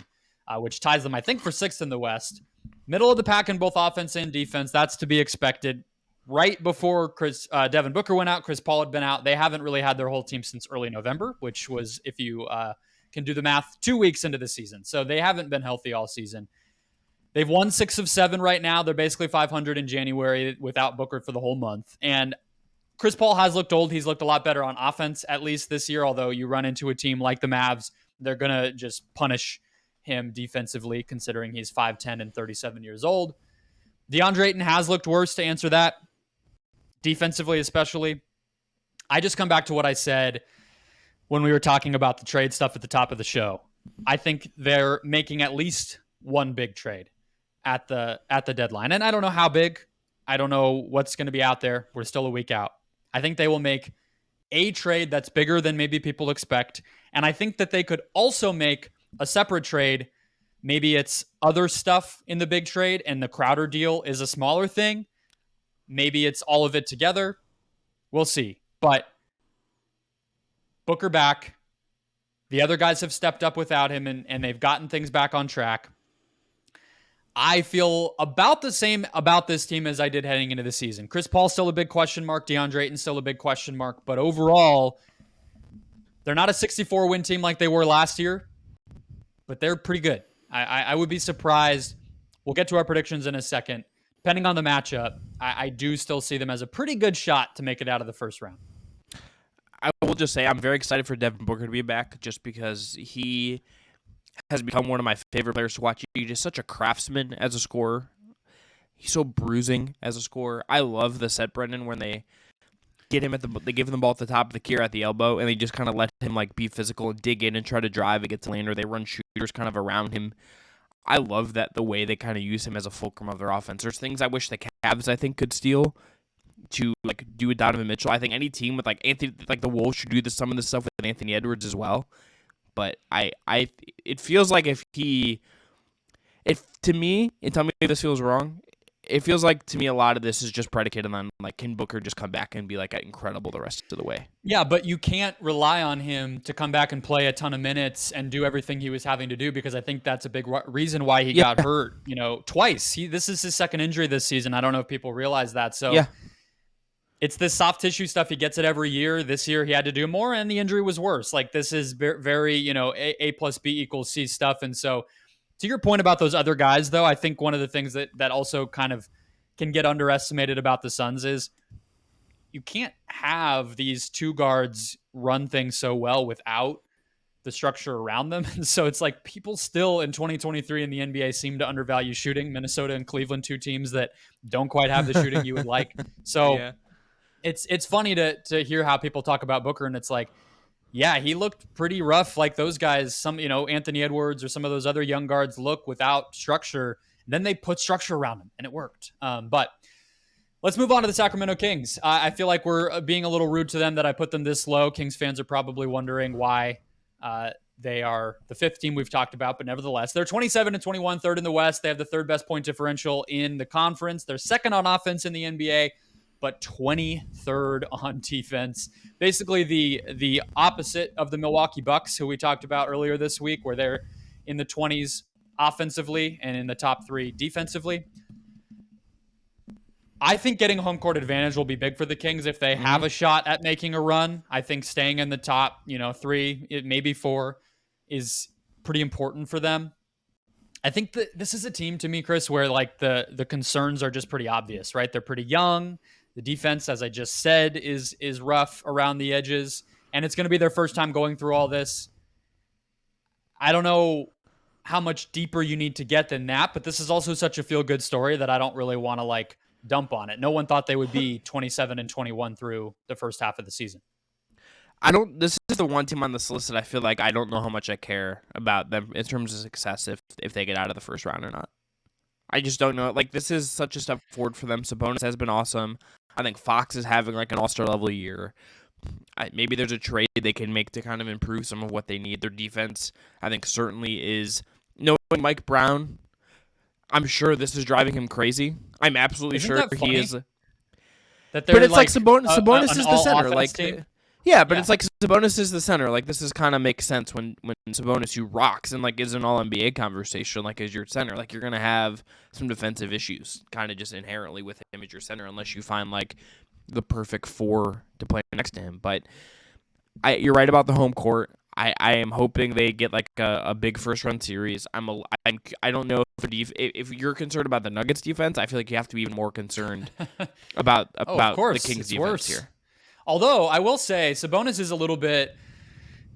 which ties them, I think, for sixth in the West. Middle of the pack in both offense and defense. That's to be expected. Right before Devin Booker went out, Chris Paul had been out. They haven't really had their whole team since early November, which was, if you can do the math, 2 weeks into the season. So they haven't been healthy all season. They've won 6 of 7 right now. They're basically 500 in January without Booker for the whole month. And Chris Paul has looked old. He's looked a lot better on offense, at least this year, although you run into a team like the Mavs, they're going to just punish him defensively, considering he's 5'10 and 37 years old. DeAndre Ayton has looked worse, to answer that, defensively especially. I just come back to what I said when we were talking about the trade stuff at the top of the show. I think they're making at least one big trade at the deadline. And I don't know how big. I don't know what's going to be out there. We're still a week out. I think they will make a trade that's bigger than maybe people expect. And I think that they could also make a separate trade. Maybe it's other stuff in the big trade and the Crowder deal is a smaller thing. Maybe it's all of it together. We'll see. But Booker back. The other guys have stepped up without him and they've gotten things back on track. I feel about the same about this team as I did heading into the season. Chris Paul's still a big question mark. DeAndre Ayton's still a big question mark. But overall, they're not a 64-win team like they were last year, but they're pretty good. I would be surprised. We'll get to our predictions in a second. Depending on the matchup, I do still see them as a pretty good shot to make it out of the first round. I will just say I'm very excited for Devin Booker to be back just because he has become one of my favorite players to watch. He's just such a craftsman as a scorer. He's so bruising as a scorer. I love the set, Brendon, when they get him they give him the ball at the top of the key or at the elbow, and they just kind of let him like be physical and dig in and try to drive against the lane, or they run shooters kind of around him. I love that the way they kind of use him as a fulcrum of their offense. There's things I wish the Cavs could steal to like do with Donovan Mitchell. I think any team with like Anthony, like the Wolves, should do some of this stuff with Anthony Edwards as well. But it feels like if to me, and tell me if this feels wrong, it feels like to me a lot of this is just predicated on like, can Booker just come back and be like incredible the rest of the way? Yeah, but you can't rely on him to come back and play a ton of minutes and do everything he was having to do, because I think that's a big reason why he got hurt, twice. This is his second injury this season. I don't know if people realize that. So yeah. It's this soft tissue stuff. He gets it every year. This year he had to do more and the injury was worse. Like, this is very, A plus B equals C stuff. And so to your point about those other guys, though, I think one of the things that also kind of can get underestimated about the Suns is you can't have these two guards run things so well without the structure around them. And so it's like people still in 2023 in the NBA seem to undervalue shooting. Minnesota and Cleveland, two teams that don't quite have the shooting you would like. So yeah. It's funny to hear how people talk about Booker, and it's like, yeah, he looked pretty rough like those guys, some, Anthony Edwards or some of those other young guards look without structure. Then they put structure around him, and it worked. But let's move on to the Sacramento Kings. I feel like we're being a little rude to them that I put them this low. Kings fans are probably wondering why they are the fifth team we've talked about, but nevertheless, they're 27 and 21, third in the West. They have the third best point differential in the conference. They're second on offense in the NBA, but 23rd on defense. Basically the opposite of the Milwaukee Bucks, who we talked about earlier this week, where they're in the 20s offensively and in the top 3 defensively. I think getting home court advantage will be big for the Kings if they have a shot at making a run. I think staying in the top, 3, maybe 4 is pretty important for them. I think that this is a team, to me, Chris, where like the concerns are just pretty obvious, right? They're pretty young. The defense, as I just said, is rough around the edges, and it's going to be their first time going through all this. I don't know how much deeper you need to get than that, but this is also such a feel-good story that I don't really want to like dump on it. No one thought they would be 27 and 21 through the first half of the season. This is the one team on this list that I feel like I don't know how much I care about them in terms of success if they get out of the first round or not. I just don't know. Like, this is such a step forward for them. Sabonis has been awesome. I think Fox is having like an all-star level year. Maybe there's a trade they can make to kind of improve some of what they need. Their defense, I think, certainly is. Knowing Mike Brown, I'm sure this is driving him crazy. I'm absolutely sure he is. But it's like Sabonis is the center. Like, team? Yeah, but Yeah. it's like Sabonis is the center. Like this is kind of makes sense when Sabonis who rocks and like is an All NBA conversation like as your center. Like you're gonna have some defensive issues, kind of just inherently with him as your center, unless you find like the perfect four to play next to him. But you're right about the home court. I am hoping they get like a big first run series. I don't know if you're concerned about the Nuggets defense. I feel like you have to be even more concerned about Of course, the Kings it's defense worse. here. Although I will say Sabonis is a little bit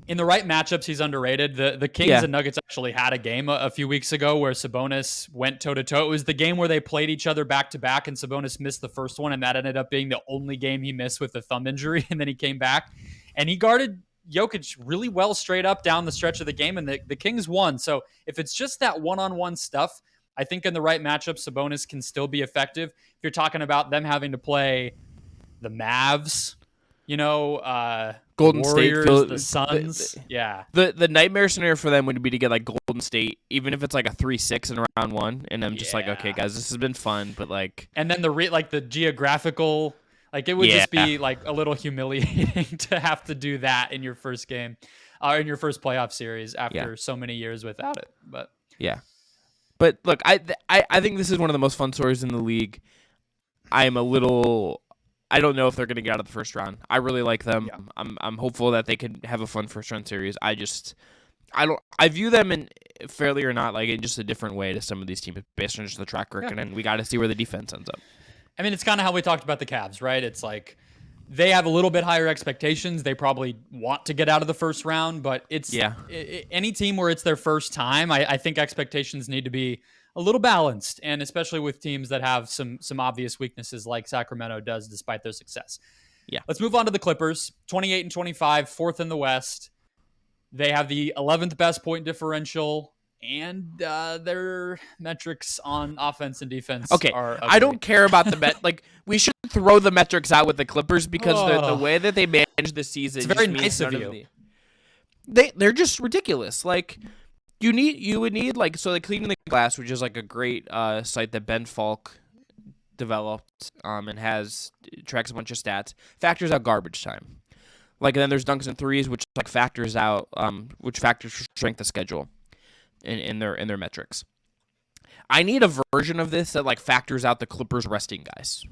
in the right matchups. He's underrated. The Kings and Nuggets actually had a game a few weeks ago where Sabonis went toe to toe. It was the game where they played each other back to back, and Sabonis missed the first one, and that ended up being the only game he missed with a thumb injury. And then he came back, and he guarded Jokic really well straight up down the stretch of the game, and the Kings won. So if it's just that one-on-one stuff, I think in the right matchup, Sabonis can still be effective. If you're talking about them having to play the Mavs, Golden Warriors, State, the Suns. Yeah. The nightmare scenario for them would be to get like Golden State, even if it's like a 3-6 in round one, and I'm just like, okay, guys, this has been fun, but like, and then the geographical, like it would just be like a little humiliating to have to do that in your first game, or in your first playoff series after so many years without it. But but look, I think this is one of the most fun stories in the league. I don't know if they're going to get out of the first round. I really like them. Yeah. I'm hopeful that they could have a fun first round series. I view them in fairly or not like in just a different way to some of these teams based on just the track record, and we got to see where the defense ends up. I mean, it's kind of how we talked about the Cavs, right? It's like they have a little bit higher expectations. They probably want to get out of the first round, but it's any team where it's their first time, I think expectations need to be a little balanced, and especially with teams that have some obvious weaknesses like Sacramento does despite their success. Yeah. Let's move on to the Clippers. 28-25, fourth in the West. They have the 11th best point differential, and their metrics on offense and defense are ugly. I don't care about the like we should throw the metrics out with the Clippers because the way that they manage the season it's very nice of you. They're just ridiculous. Like you would need like so like Cleaning the Glass, which is like a great site that Ben Falk developed and tracks a bunch of stats, factors out garbage time. Like, and then there's dunks and threes, which like factors strength of schedule in their metrics. I need a version of this that like factors out the Clippers resting guys.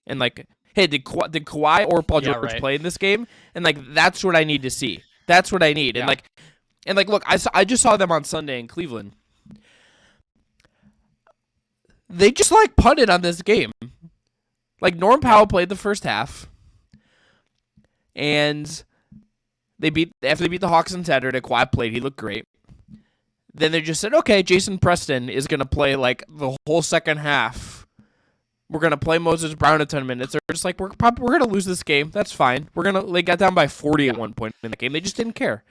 And like, hey, did Kawhi or Paul George play in this game? And like that's what I need to see. That's what I need. And like look, I just saw them on Sunday in Cleveland. They just like punted on this game. Like Norm Powell played the first half. And after they beat the Hawks on Saturday, Kawhi played. He looked great. Then they just said, okay, Jason Preston is going to play like the whole second half. We're going to play Moses Brown a ton of minutes. They're just like, we're going to lose this game. That's fine. They got down by 40 at one point in the game. They just didn't care.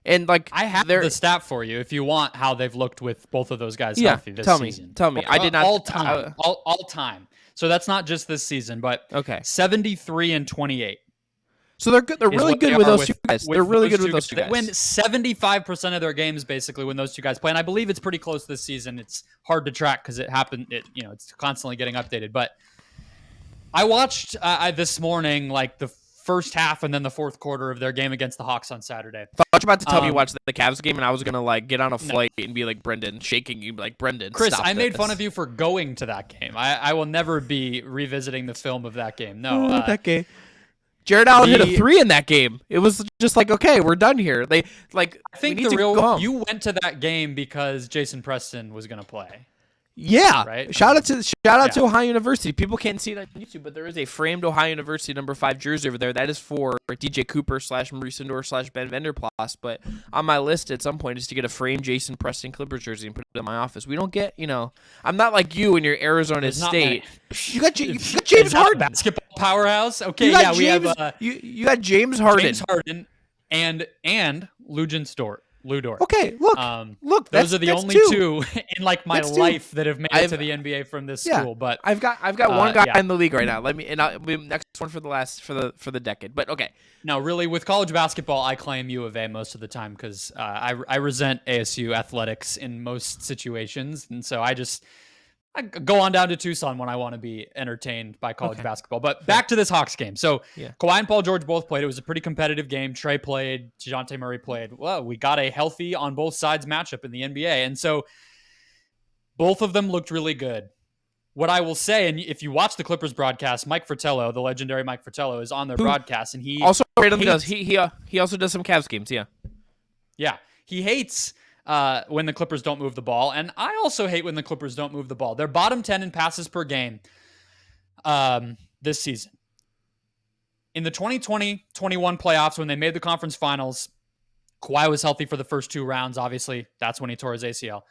And like I have the stat for you if you want how they've looked with both of those guys healthy this season. Tell me. I did not all time. So that's not just this season, but 73-28. So they're good. They're really good with those two guys. They're really good with those two guys. They win 75% of their games basically when those two guys play, and I believe it's pretty close this season. It's hard to track because it happened. It's constantly getting updated. But I watched this morning like the first half and then the fourth quarter of their game against the Hawks on Saturday. I thought you were about to tell me you watched the Cavs game, and I was gonna like get on a flight and be like Brendon, shaking you, like Brendon. Chris, I made fun of you for going to that game. I will never be revisiting the film of that game. No, that game. Jared Allen hit a 3 in that game. It was just like, okay, we're done here. I think you went to that game because Jason Preston was gonna play. Yeah, right. Shout out to Ohio University. People can't see it on YouTube, but there is a framed Ohio University number 5 jersey over there. That is for DJ Cooper / Maurice Sandor / Ben Vanderplas. But on my list at some point is to get a framed Jason Preston Clippers jersey and put it in my office. We don't get, I'm not like you in your Arizona State. You got James Harden, basketball powerhouse. Okay, we have you got James Harden, and Lugen Ludor. Okay, look. Those are the only two in like my life that have made it to the NBA from this school. But I've got one guy in the league right now. I'll be next one for the decade. But okay. No, really, with college basketball, I claim U of A most of the time because I resent ASU athletics in most situations, and so I just I go on down to Tucson when I want to be entertained by college basketball. But back to this Hawks game. So Kawhi and Paul George both played. It was a pretty competitive game. Trey played. DeJounte Murray played. Well, we got a healthy on both sides matchup in the NBA. And so both of them looked really good. What I will say, and if you watch the Clippers broadcast, Mike Fratello, the legendary Mike Fratello, is on their broadcast, and he also does. He also does some Cavs games. Yeah, he hates when the Clippers don't move the ball, and I also hate when the Clippers don't move the ball. They're bottom 10 in passes per game this season. In the 2020-21 playoffs, when they made the conference finals, Kawhi was healthy for the first 2 rounds. Obviously, that's when he tore his ACL.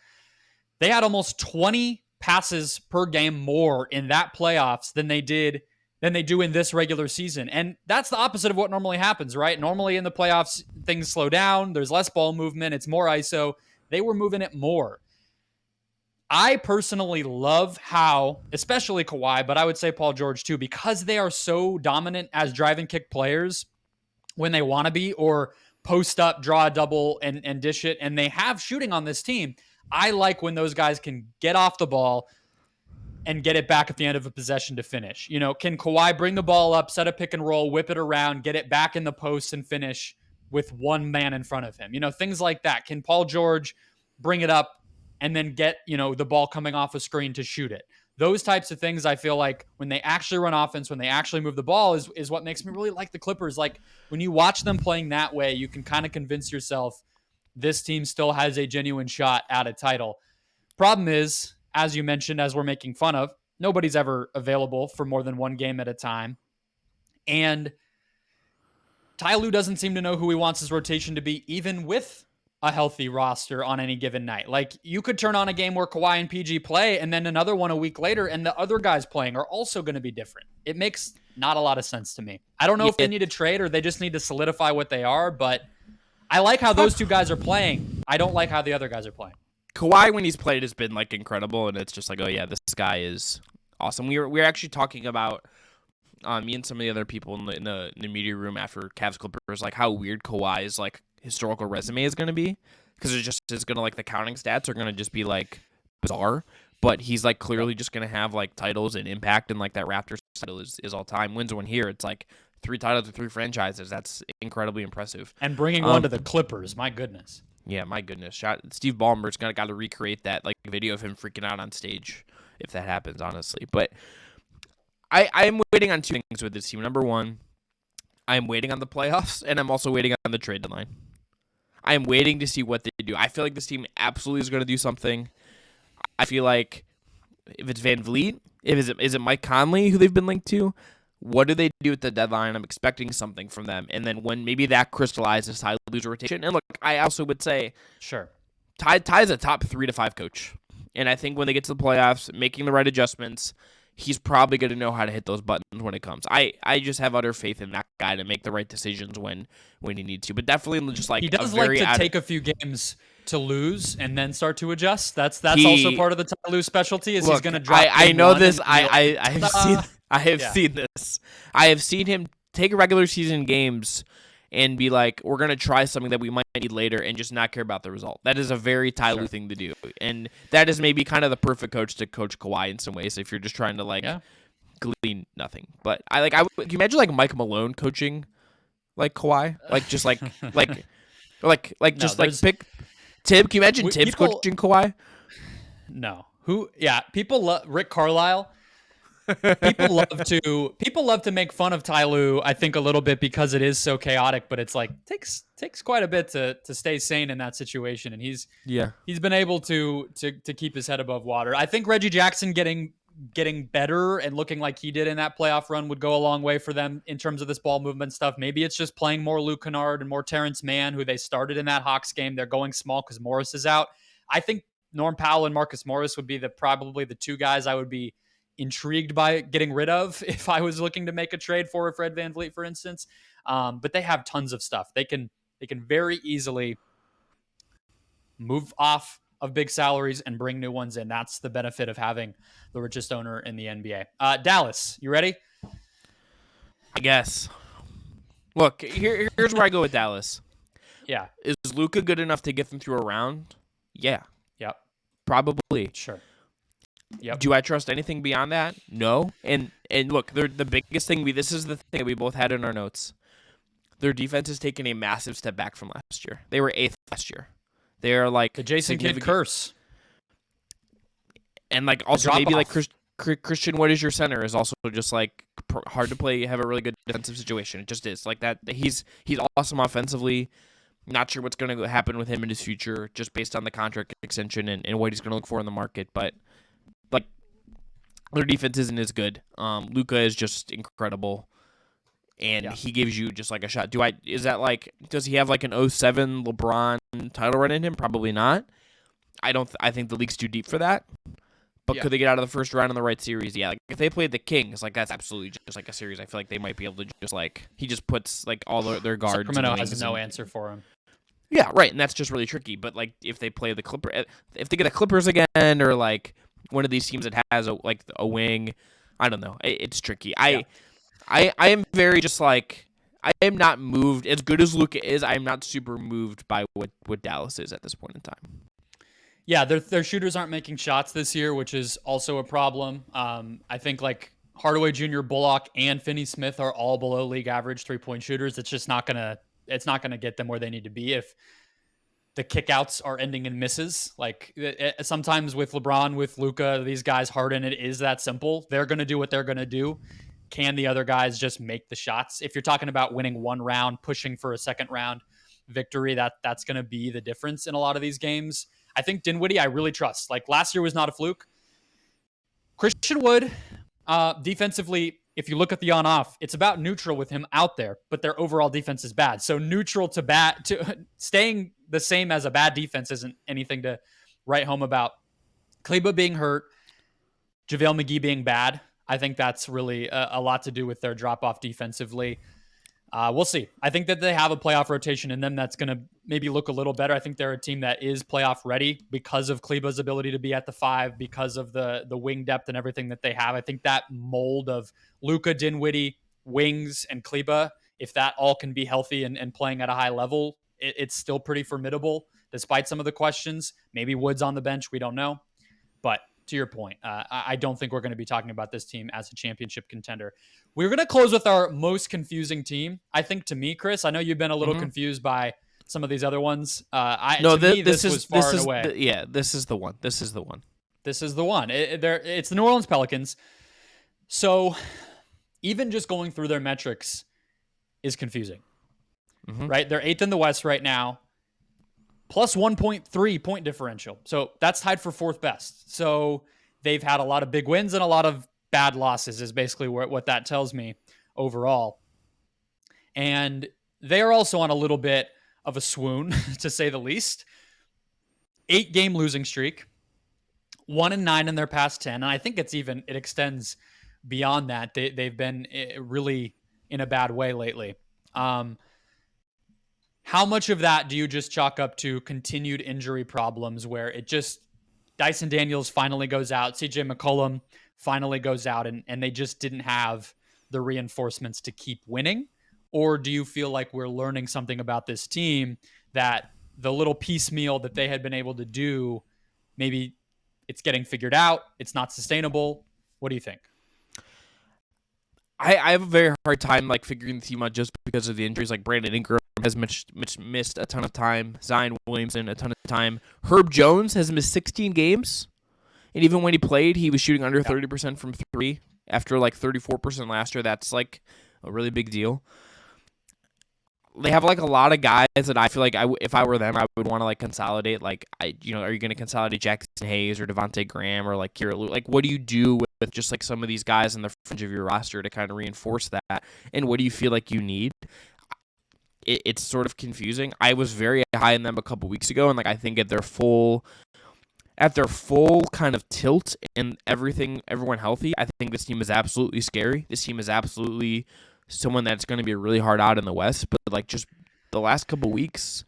They had almost 20 passes per game more in that playoffs than they do in this regular season. And that's the opposite of what normally happens, right? Normally in the playoffs, things slow down. There's less ball movement. It's more ISO. They were moving it more. I personally love how, especially Kawhi, but I would say Paul George too, because they are so dominant as drive and kick players when they want to be, or post up, draw a double, and dish it. And they have shooting on this team. I like when those guys can get off the ball and get it back at the end of a possession to finish. You know, can Kawhi bring the ball up, set a pick and roll, whip it around, get it back in the post and finish with one man in front of him? You know, things like that. Can Paul George bring it up and then get, you know, the ball coming off a screen to shoot it? Those types of things, I feel like when they actually run offense, when they actually move the ball is what makes me really like the Clippers. Like when you watch them playing that way, you can kind of convince yourself this team still has a genuine shot at a title. Problem is, as you mentioned, as we're making fun of, nobody's ever available for more than one game at a time. And Ty Lue doesn't seem to know who he wants his rotation to be, even with a healthy roster on any given night. Like you could turn on a game where Kawhi and PG play and then another one a week later and the other guys playing are also going to be different. It makes not a lot of sense to me. I don't know if they need to trade or they just need to solidify what they are, but I like how those two guys are playing. I don't like how the other guys are playing. Kawhi, when he's played, has been like incredible, and it's just like, oh yeah, this guy is awesome. We were actually talking about me and some of the other people in the media room after Cavs Clippers, like how weird Kawhi's like historical resume is going to be, because it just is going to, like, the counting stats are going to just be like bizarre. But he's like clearly just going to have like titles and impact, and like that Raptors title is all time. Wins one here, it's like 3 titles to 3 franchises. That's incredibly impressive. And bringing one to the Clippers, my goodness. Yeah, my goodness. Steve Ballmer's got to recreate that like video of him freaking out on stage if that happens, honestly. But I'm waiting on 2 things with this team. Number one, I'm waiting on the playoffs, and I'm also waiting on the trade deadline. I'm waiting to see what they do. I feel like this team absolutely is going to do something. I feel like if it's Van Vliet, is it Mike Conley who they've been linked to? What do they do at the deadline? I'm expecting something from them. And then when maybe that crystallizes Ty Lue's rotation. And look, I also would say sure, Ty's a top 3 to 5 coach. And I think when they get to the playoffs, making the right adjustments, he's probably going to know how to hit those buttons when it comes. I just have utter faith in that guy to make the right decisions when he needs to. But definitely just like he does like to take a few games to lose and then start to adjust. That's also part of the Ty Lue specialty. Is he's going to drop. I know this. I have seen this. I have seen him take regular season games and be like, we're going to try something that we might need later and just not care about the result. That is a very Ty Lue thing to do. And that is maybe kind of the perfect coach to coach Kawhi in some ways if you're just trying to like glean nothing. But can you imagine like Mike Malone coaching like Kawhi? Like just like pick Tibbs. Can you imagine Tibbs coaching Kawhi? No. People love Rick Carlisle. People love to make fun of Ty Lue, I think, a little bit because it is so chaotic, but it's like takes quite a bit to stay sane in that situation, and he's been able to keep his head above water. I think Reggie Jackson getting better and looking like he did in that playoff run would go a long way for them in terms of this ball movement stuff. Maybe it's just playing more Luke Kennard and more Terrence Mann, who they started in that Hawks game. They're going small because Morris is out. I think Norm Powell and Marcus Morris would be probably the 2 guys I would be intrigued by getting rid of if I was looking to make a trade for Fred VanVleet, for instance. But they have tons of stuff. They can very easily move off of big salaries and bring new ones in. That's the benefit of having the richest owner in the NBA. Dallas, you ready? I guess. Look, here's where I go with Dallas. Yeah. Is Luka good enough to get them through a round? Yeah. Yep. Probably. Sure. Yep. Do I trust anything beyond that? No. And look, they're the biggest thing. This is the thing that we both had in our notes. Their defense has taken a massive step back from last year. They were 8th last year. They are like the Jason Kidd curse. And like also maybe like Christian Wood is your center is also just like hard to play. Have a really good defensive situation. It just is like that. He's awesome offensively. Not sure what's going to happen with him in his future, just based on the contract extension and what he's going to look for in the market. But like their defense isn't as good. Luka is just incredible, and he gives you just like a shot. Does he have like an 07 LeBron title run in him? Probably not. I think the league's too deep for that. But could they get out of the first round in the right series? Yeah, like if they played the Kings, like that's absolutely just like a series. I feel like they might be able to just like he just puts like all their guards. Sacramento has no answer for him. Yeah, right, and that's just really tricky. But like if they play the Clippers, if they get the Clippers again, or like one of these teams that has a wing, I don't know. It's tricky. I am very just like I am not moved as good as Luka is. I am not super moved by what Dallas is at this point in time. Yeah, their shooters aren't making shots this year, which is also a problem. I think like Hardaway Jr., Bullock, and Finney-Smith are all below league average 3-point shooters. It's just not gonna get them where they need to be if the kickouts are ending in misses. Like sometimes with LeBron, with Luka, these guys, Harden, it is that simple. They're gonna do what they're gonna do. Can the other guys just make the shots? If you're talking about winning one round, pushing for a second round victory, that's gonna be the difference in a lot of these games. I think Dinwiddie, I really trust. Like last year was not a fluke. Christian Wood, defensively, if you look at the on-off, it's about neutral with him out there, but their overall defense is bad. So neutral to bad, to staying the same as a bad defense isn't anything to write home about. Kleba being hurt, JaVale McGee being bad, I think that's really a lot to do with their drop-off defensively. We'll see. I think that they have a playoff rotation in them that's going to maybe look a little better. I think they're a team that is playoff ready because of Kleba's ability to be at the 5, because of the wing depth and everything that they have. I think that mold of Luka, Dinwiddie, wings, and Kleba, if that all can be healthy and playing at a high level, it's still pretty formidable despite some of the questions. Maybe Wood's on the bench. We don't know. But to your point, I don't think we're going to be talking about this team as a championship contender. We're going to close with our most confusing team. I think to me, Chris, I know you've been a little confused by some of these other ones. This was far and away. This is the one. This is the one. It's the New Orleans Pelicans. So even just going through their metrics is confusing, right? They're 8th in the West right now, plus 1.3 point differential. So that's tied for 4th best. So they've had a lot of big wins and a lot of bad losses is basically what that tells me overall. And they are also on a little bit of a swoon, to say the least. 8-game losing streak, 1-9 in their past 10. And I think it extends beyond that. They've been really in a bad way lately. How much of that do you just chalk up to continued injury problems where it just Dyson Daniels finally goes out, CJ McCollum finally goes out, and they just didn't have the reinforcements to keep winning? Or do you feel like we're learning something about this team that the little piecemeal that they had been able to do, maybe it's getting figured out, it's not sustainable? What do you think? I have a very hard time like figuring the team out just because of the injuries. Like Brandon Ingram has missed a ton of time. Zion Williamson a ton of time. Herb Jones has missed 16 games. And even when he played, he was shooting under 30% from 3 after like 34% last year. That's like a really big deal. They have like a lot of guys that I feel like if I were them, I would want to like consolidate. Like are you going to consolidate Jackson Hayes or Devontae Graham or like Kira Lou? Like what do you do with just like some of these guys in the fringe of your roster to kind of reinforce that? And what do you feel like you need? It's sort of confusing. I was very high in them a couple weeks ago, and like I think at their full kind of tilt and everyone healthy, I think this team is absolutely scary. This team is absolutely someone that's going to be really hard out in the West, but like just the last couple weeks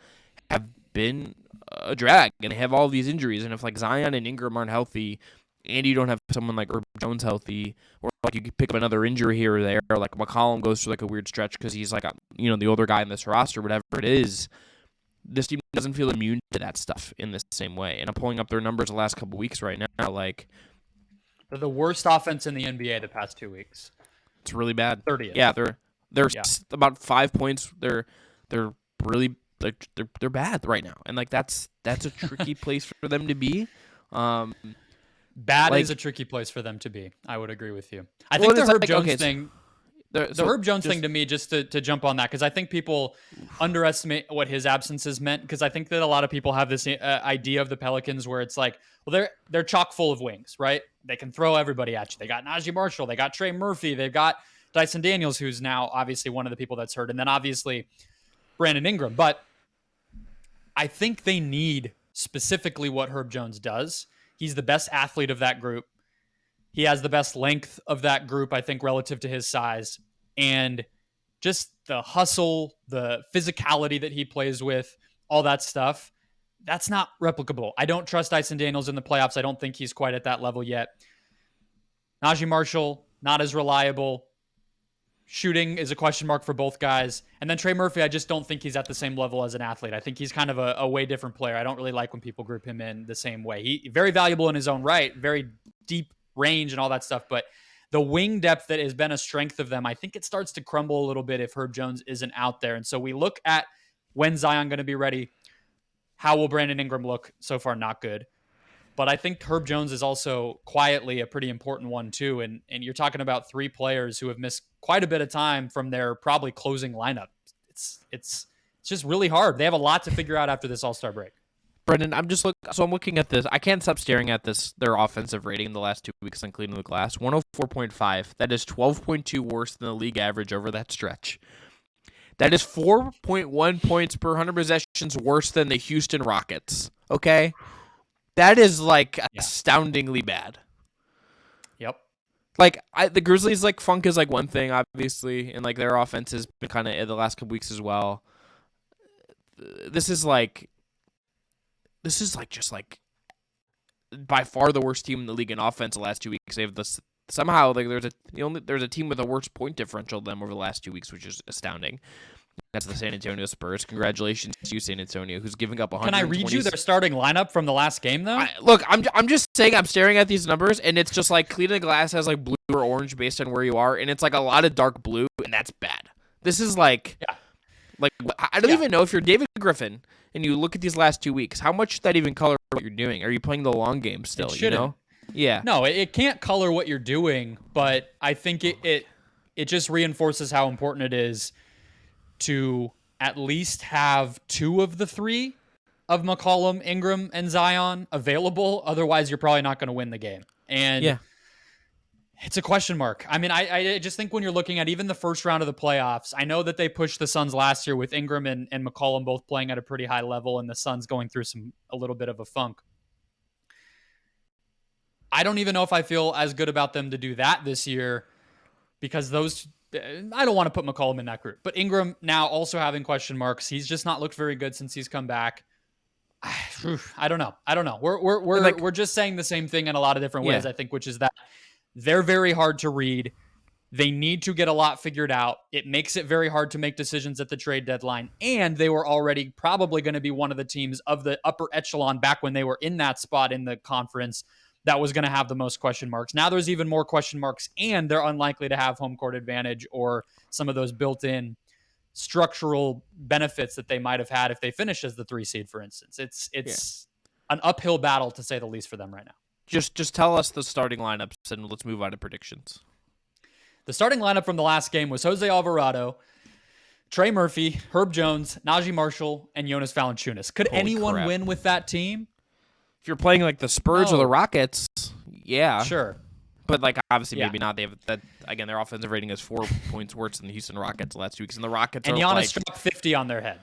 have been a drag, and they have all these injuries. And if like Zion and Ingram aren't healthy, and you don't have someone like Herb Jones healthy, or like you could pick up another injury here or there, or like McCollum goes through like a weird stretch because he's like the older guy in this roster, whatever it is, this team doesn't feel immune to that stuff in the same way. And I'm pulling up their numbers the last couple weeks right now. Like They're the worst offense in the NBA the past 2 weeks. It's really bad. 30th. Yeah, they're about 5 points. They're really they're bad right now, and like that's a tricky place for them to be. Bad is a tricky place for them to be. I would agree with you. I think the Herb Jones thing. The Herb Jones thing to me, just to jump on that, because I think people underestimate what his absences meant, because I think that a lot of people have this idea of the Pelicans where it's like, well, they're chock full of wings, right? They can throw everybody at you. They got Najee Marshall. They got Trey Murphy. They've got Dyson Daniels, who's now obviously one of the people that's hurt. And then obviously Brandon Ingram. But I think they need specifically what Herb Jones does. He's the best athlete of that group. He has the best length of that group, I think, relative to his size. And just the hustle, the physicality that he plays with, all that stuff, that's not replicable. I don't trust Dyson Daniels in the playoffs. I don't think he's quite at that level yet. Najee Marshall, not as reliable. Shooting is a question mark for both guys. And then Trey Murphy, I just don't think he's at the same level as an athlete. I think he's kind of a way different player. I don't really like when people group him in the same way. He very valuable in his own right, very deep range and all that stuff, but the wing depth that has been a strength of them, I think it starts to crumble a little bit if Herb Jones isn't out there. And so we look at when Zion going to be ready. How will Brandon Ingram look? So far, not good. But I think Herb Jones is also quietly a pretty important one too. And you're talking about 3 players who have missed quite a bit of time from their probably closing lineup. It's just really hard. They have a lot to figure out after this All-Star break. Brendon, I'm looking at this. I can't stop staring at their offensive rating in the last 2 weeks on Clean the Glass. 104.5. That is 12.2 worse than the league average over that stretch. That is 4.1 points per 100 possessions worse than the Houston Rockets. Okay? That is astoundingly bad. Yep. The Grizzlies funk is one thing, obviously, and their offense has been kind of in the last couple weeks as well. This is just by far the worst team in the league in offense the last 2 weeks. They have this somehow there's a team with a worse point differential than them over the last 2 weeks, which is astounding. That's the San Antonio Spurs. Congratulations to you, San Antonio, who's giving up 120. Can I read you their starting lineup from the last game though? I'm just saying, I'm staring at these numbers and it's just Clean the Glass has blue or orange based on where you are, and it's a lot of dark blue, and that's bad. This is I don't even know if you're David Griffin and you look at these last 2 weeks, how much should that even color what you're doing? Are you playing the long game still? It shouldn't. Yeah. No, it can't color what you're doing, but I think it just reinforces how important it is to at least have 2 of the 3 of McCollum, Ingram, and Zion available. Otherwise, you're probably not going to win the game. And it's a question mark. I mean, I just think when you're looking at even the first round of the playoffs, I know that they pushed the Suns last year with Ingram and McCollum both playing at a pretty high level, and the Suns going through a little bit of a funk. I don't even know if I feel as good about them to do that this year, because I don't want to put McCollum in that group. But Ingram now also having question marks. He's just not looked very good since he's come back. I don't know. We're just saying the same thing in a lot of different ways, I think, which is that they're very hard to read. They need to get a lot figured out. It makes it very hard to make decisions at the trade deadline. And they were already probably going to be one of the teams of the upper echelon back when they were in that spot in the conference that was going to have the most question marks. Now there's even more question marks, and they're unlikely to have home court advantage or some of those built-in structural benefits that they might have had if they finished as the 3 seed, for instance. It's an uphill battle, to say the least, for them right now. Just tell us the starting lineups, and let's move on to predictions. The starting lineup from the last game was Jose Alvarado, Trey Murphy, Herb Jones, Najee Marshall, and Jonas Valanciunas. Could anyone win with that team? If you're playing the Spurs or the Rockets, yeah. Sure. But obviously maybe not. They have that again, their offensive rating is 4 points worse than the Houston Rockets the last 2 weeks. And the Rockets and Giannis dropped 50 on their head.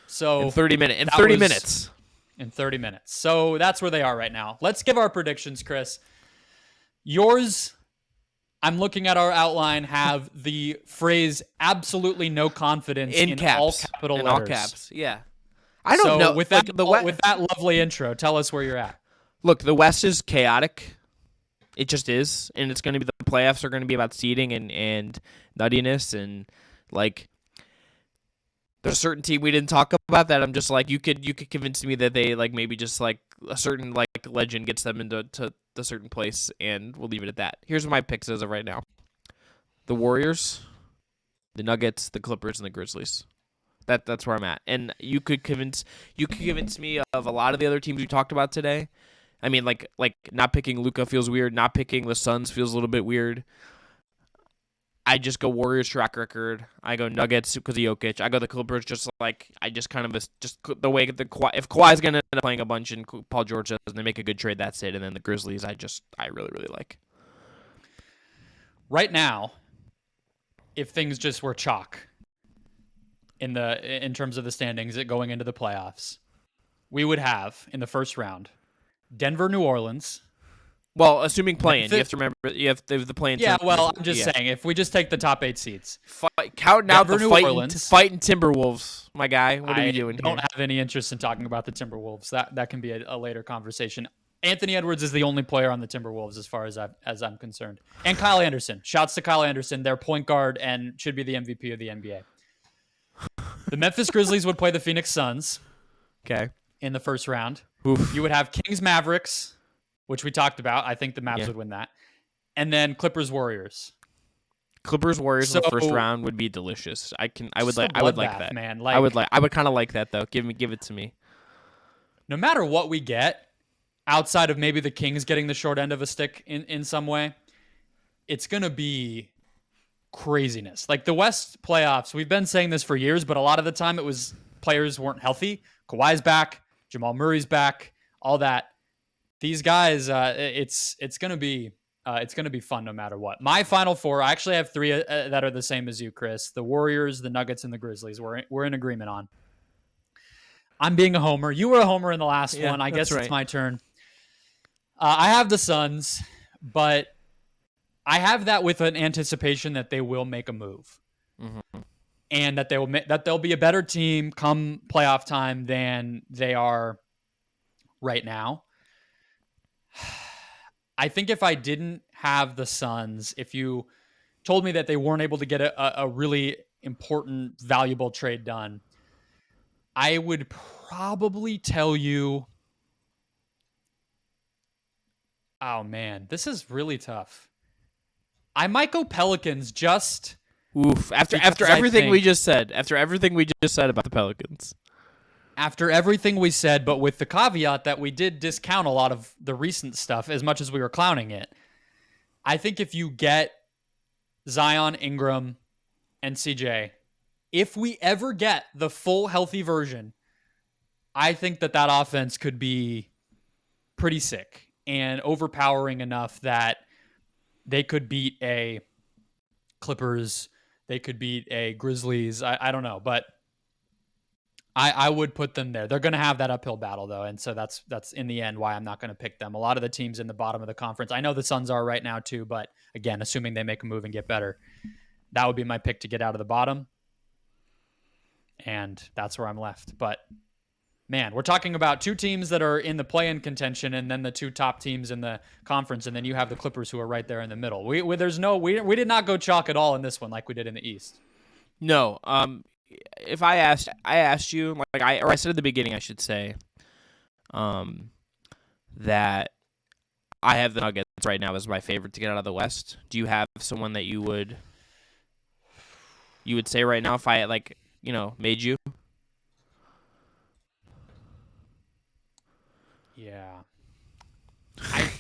So in 30 minutes. In 30 minutes. So that's where they are right now. Let's give our predictions, Chris. Yours, I'm looking at our outline, have the phrase absolutely no confidence in caps, all capital letters. In all caps, yeah. I don't know. With that, with that lovely intro, tell us where you're at. Look, the West is chaotic. It just is. And it's going to be, the playoffs are going to be about seeding and nuttiness. And, there's a certain team we didn't talk about that I'm just like you could convince me that they like maybe just like a certain like legend gets them into the certain place, and we'll leave it at that. Here's my picks as of right now: the Warriors, the Nuggets, the Clippers, and the Grizzlies. That's where I'm at. And you could convince me of a lot of the other teams we talked about today. I mean, like not picking Luka feels weird. Not picking the Suns feels a little bit weird. I just go Warriors track record. I go Nuggets because of Jokic. I go the Clippers just like I just kind of just the way if Kawhi's gonna end up playing a bunch and Paul George doesn't, they make a good trade. That's it. And then the Grizzlies, I really like. Right now, if things just were chalk in terms of the standings going into the playoffs, we would have in the first round Denver, New Orleans. Well, assuming play-in, you have to remember you have the play-in. Yeah, well, I'm just saying if we just take the top 8 seeds, counting out the Orleans, fighting Timberwolves, my guy. What are you doing? I don't have any interest in talking about the Timberwolves. That can be a later conversation. Anthony Edwards is the only player on the Timberwolves as far as I'm concerned, and Kyle Anderson. Shouts to Kyle Anderson, their point guard and should be the MVP of the NBA. The Memphis Grizzlies would play the Phoenix Suns. Okay. In the first round. Oof. You would have Kings Mavericks, which we talked about. I think the Mavs would win that. And then Clippers Warriors. Clippers Warriors in the first round would be delicious. I would like that. Man. I would kind of like that though. Give it to me. No matter what we get, outside of maybe the Kings getting the short end of a stick in some way, it's going to be craziness. Like the West playoffs, we've been saying this for years, but a lot of the time it was players weren't healthy. Kawhi's back, Jamal Murray's back, all that. These guys, it's gonna be fun no matter what. My final four, I actually have three that are the same as you, Chris. The Warriors, the Nuggets, and the Grizzlies. We're in agreement on. I'm being a homer. You were a homer in the last one. I guess it's my turn. I have the Suns, but I have that with an anticipation that they will make a move. Mm-hmm. And that they'll be a better team come playoff time than they are right now. I think if I didn't have the Suns, if you told me that they weren't able to get a really important, valuable trade done, I would probably tell you, oh man, this is really tough. I might go Pelicans just... Oof! After everything we just said about the Pelicans, after everything we said, but with the caveat that we did discount a lot of the recent stuff as much as we were clowning it, I think if you get Zion, Ingram, and CJ, if we ever get the full healthy version, I think that offense could be pretty sick and overpowering enough that they could beat a Clippers. They could beat a Grizzlies. I don't know, but I would put them there. They're going to have that uphill battle, though, and so that's in the end why I'm not going to pick them. A lot of the teams in the bottom of the conference, I know the Suns are right now too, but again, assuming they make a move and get better, that would be my pick to get out of the bottom, and that's where I'm left. But man, we're talking about two teams that are in the play-in contention, and then the two top teams in the conference, and then you have the Clippers who are right there in the middle. We did not go chalk at all in this one like we did in the East. No. If I asked you, I said at the beginning, I should say, that I have the Nuggets right now as my favorite to get out of the West. Do you have someone that you would say right now if I made you? Yeah. I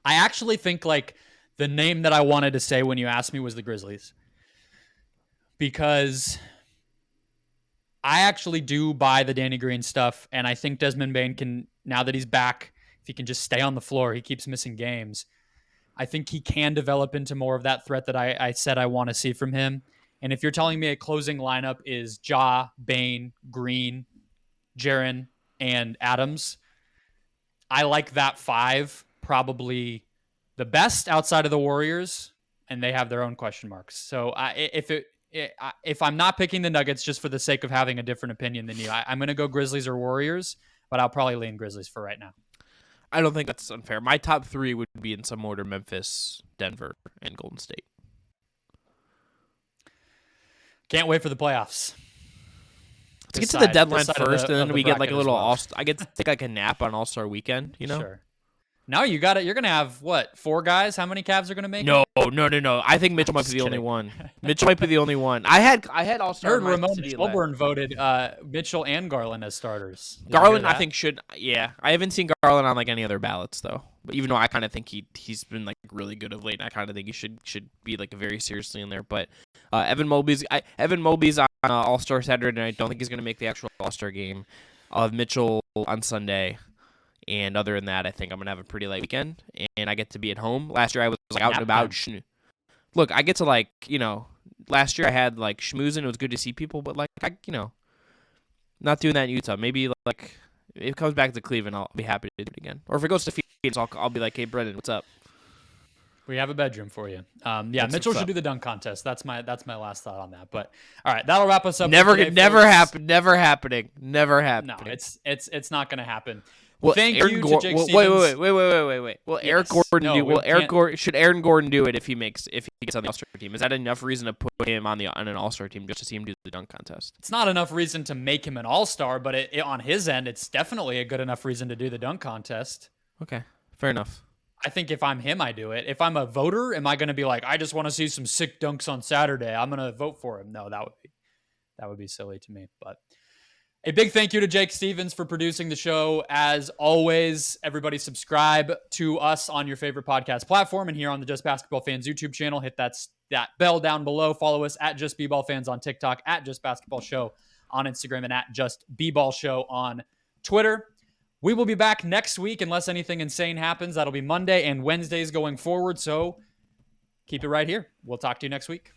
actually think the name that I wanted to say when you asked me was the Grizzlies. Because I actually do buy the Danny Green stuff, and I think Desmond Bane can, now that he's back, if he can just stay on the floor, he keeps missing games. I think he can develop into more of that threat that I said I want to see from him. And if you're telling me a closing lineup is Ja, Bane, Green, Jaren, and Adams, I like that five probably the best outside of the Warriors, and they have their own question marks. So if I'm not picking the Nuggets just for the sake of having a different opinion than you, I'm going to go Grizzlies or Warriors, but I'll probably lean Grizzlies for right now. I don't think that's unfair. My top three would be in some order: Memphis, Denver, and Golden State. Can't wait for the playoffs. Let's get to the deadline this side of first, the- and of then the we get like a bracket as little well. I get to take like a nap on All-Star weekend, you know? Sure. No, you got it. You're gonna have what? 4 guys? How many Cavs are gonna make? No. I think Mitchell might be Just the only kidding. one. Mitchell might be the only one. I had I All-Star heard in my Ramon city Shelburne voted Mitchell and Garland as starters. Did you hear Garland, I that? think should. Yeah, I haven't seen Garland on like any other ballots though. But even though I kind of think he's been like really good of late, and I kind of think he should be like very seriously in there. But Evan Mobley's on All-Star Saturday night. I don't think he's gonna make the actual All-Star game. I'll have Mitchell on Sunday. And other than that, I think I'm going to have a pretty light weekend. And I get to be at home. Last year, I was like out and about. Look, I get to like, last year I had like schmoozing. It was good to see people. But like, not doing that in Utah. Maybe like if it comes back to Cleveland, I'll be happy to do it again. Or if it goes to Phoenix, I'll be like, hey, Brendon, what's up? We have a bedroom for you. Yeah, That's Mitchell what's should up. do the dunk contest. That's my last thought on that. But all right, that'll wrap us up. Never for today, folks. Never happening. Never No, happening. it's not going to happen. Well, Thank Aaron you Gor- to Jake well, Stevens. Wait. Will Eric Yes. Gordon No, do? we Will Eric can't- Gordon should Aaron Gordon do it if he gets on the All-Star team? Is that enough reason to put him on an All-Star team just to see him do the dunk contest? It's not enough reason to make him an all-star, but on his end, it's definitely a good enough reason to do the dunk contest. Okay, fair enough. I think if I'm him, I do it. If I'm a voter, am I going to be like, I just want to see some sick dunks on Saturday, I'm going to vote for him? No, that would be silly to me. But a big thank you to Jake Stevens for producing the show. As always, everybody subscribe to us on your favorite podcast platform and here on the Just Basketball Fans YouTube channel. Hit that bell down below. Follow us at Just B-Ball Fans on TikTok, at Just Basketball Show on Instagram, and at Just B-Ball Show on Twitter. We will be back next week unless anything insane happens. That'll be Monday and Wednesdays going forward. So keep it right here. We'll talk to you next week.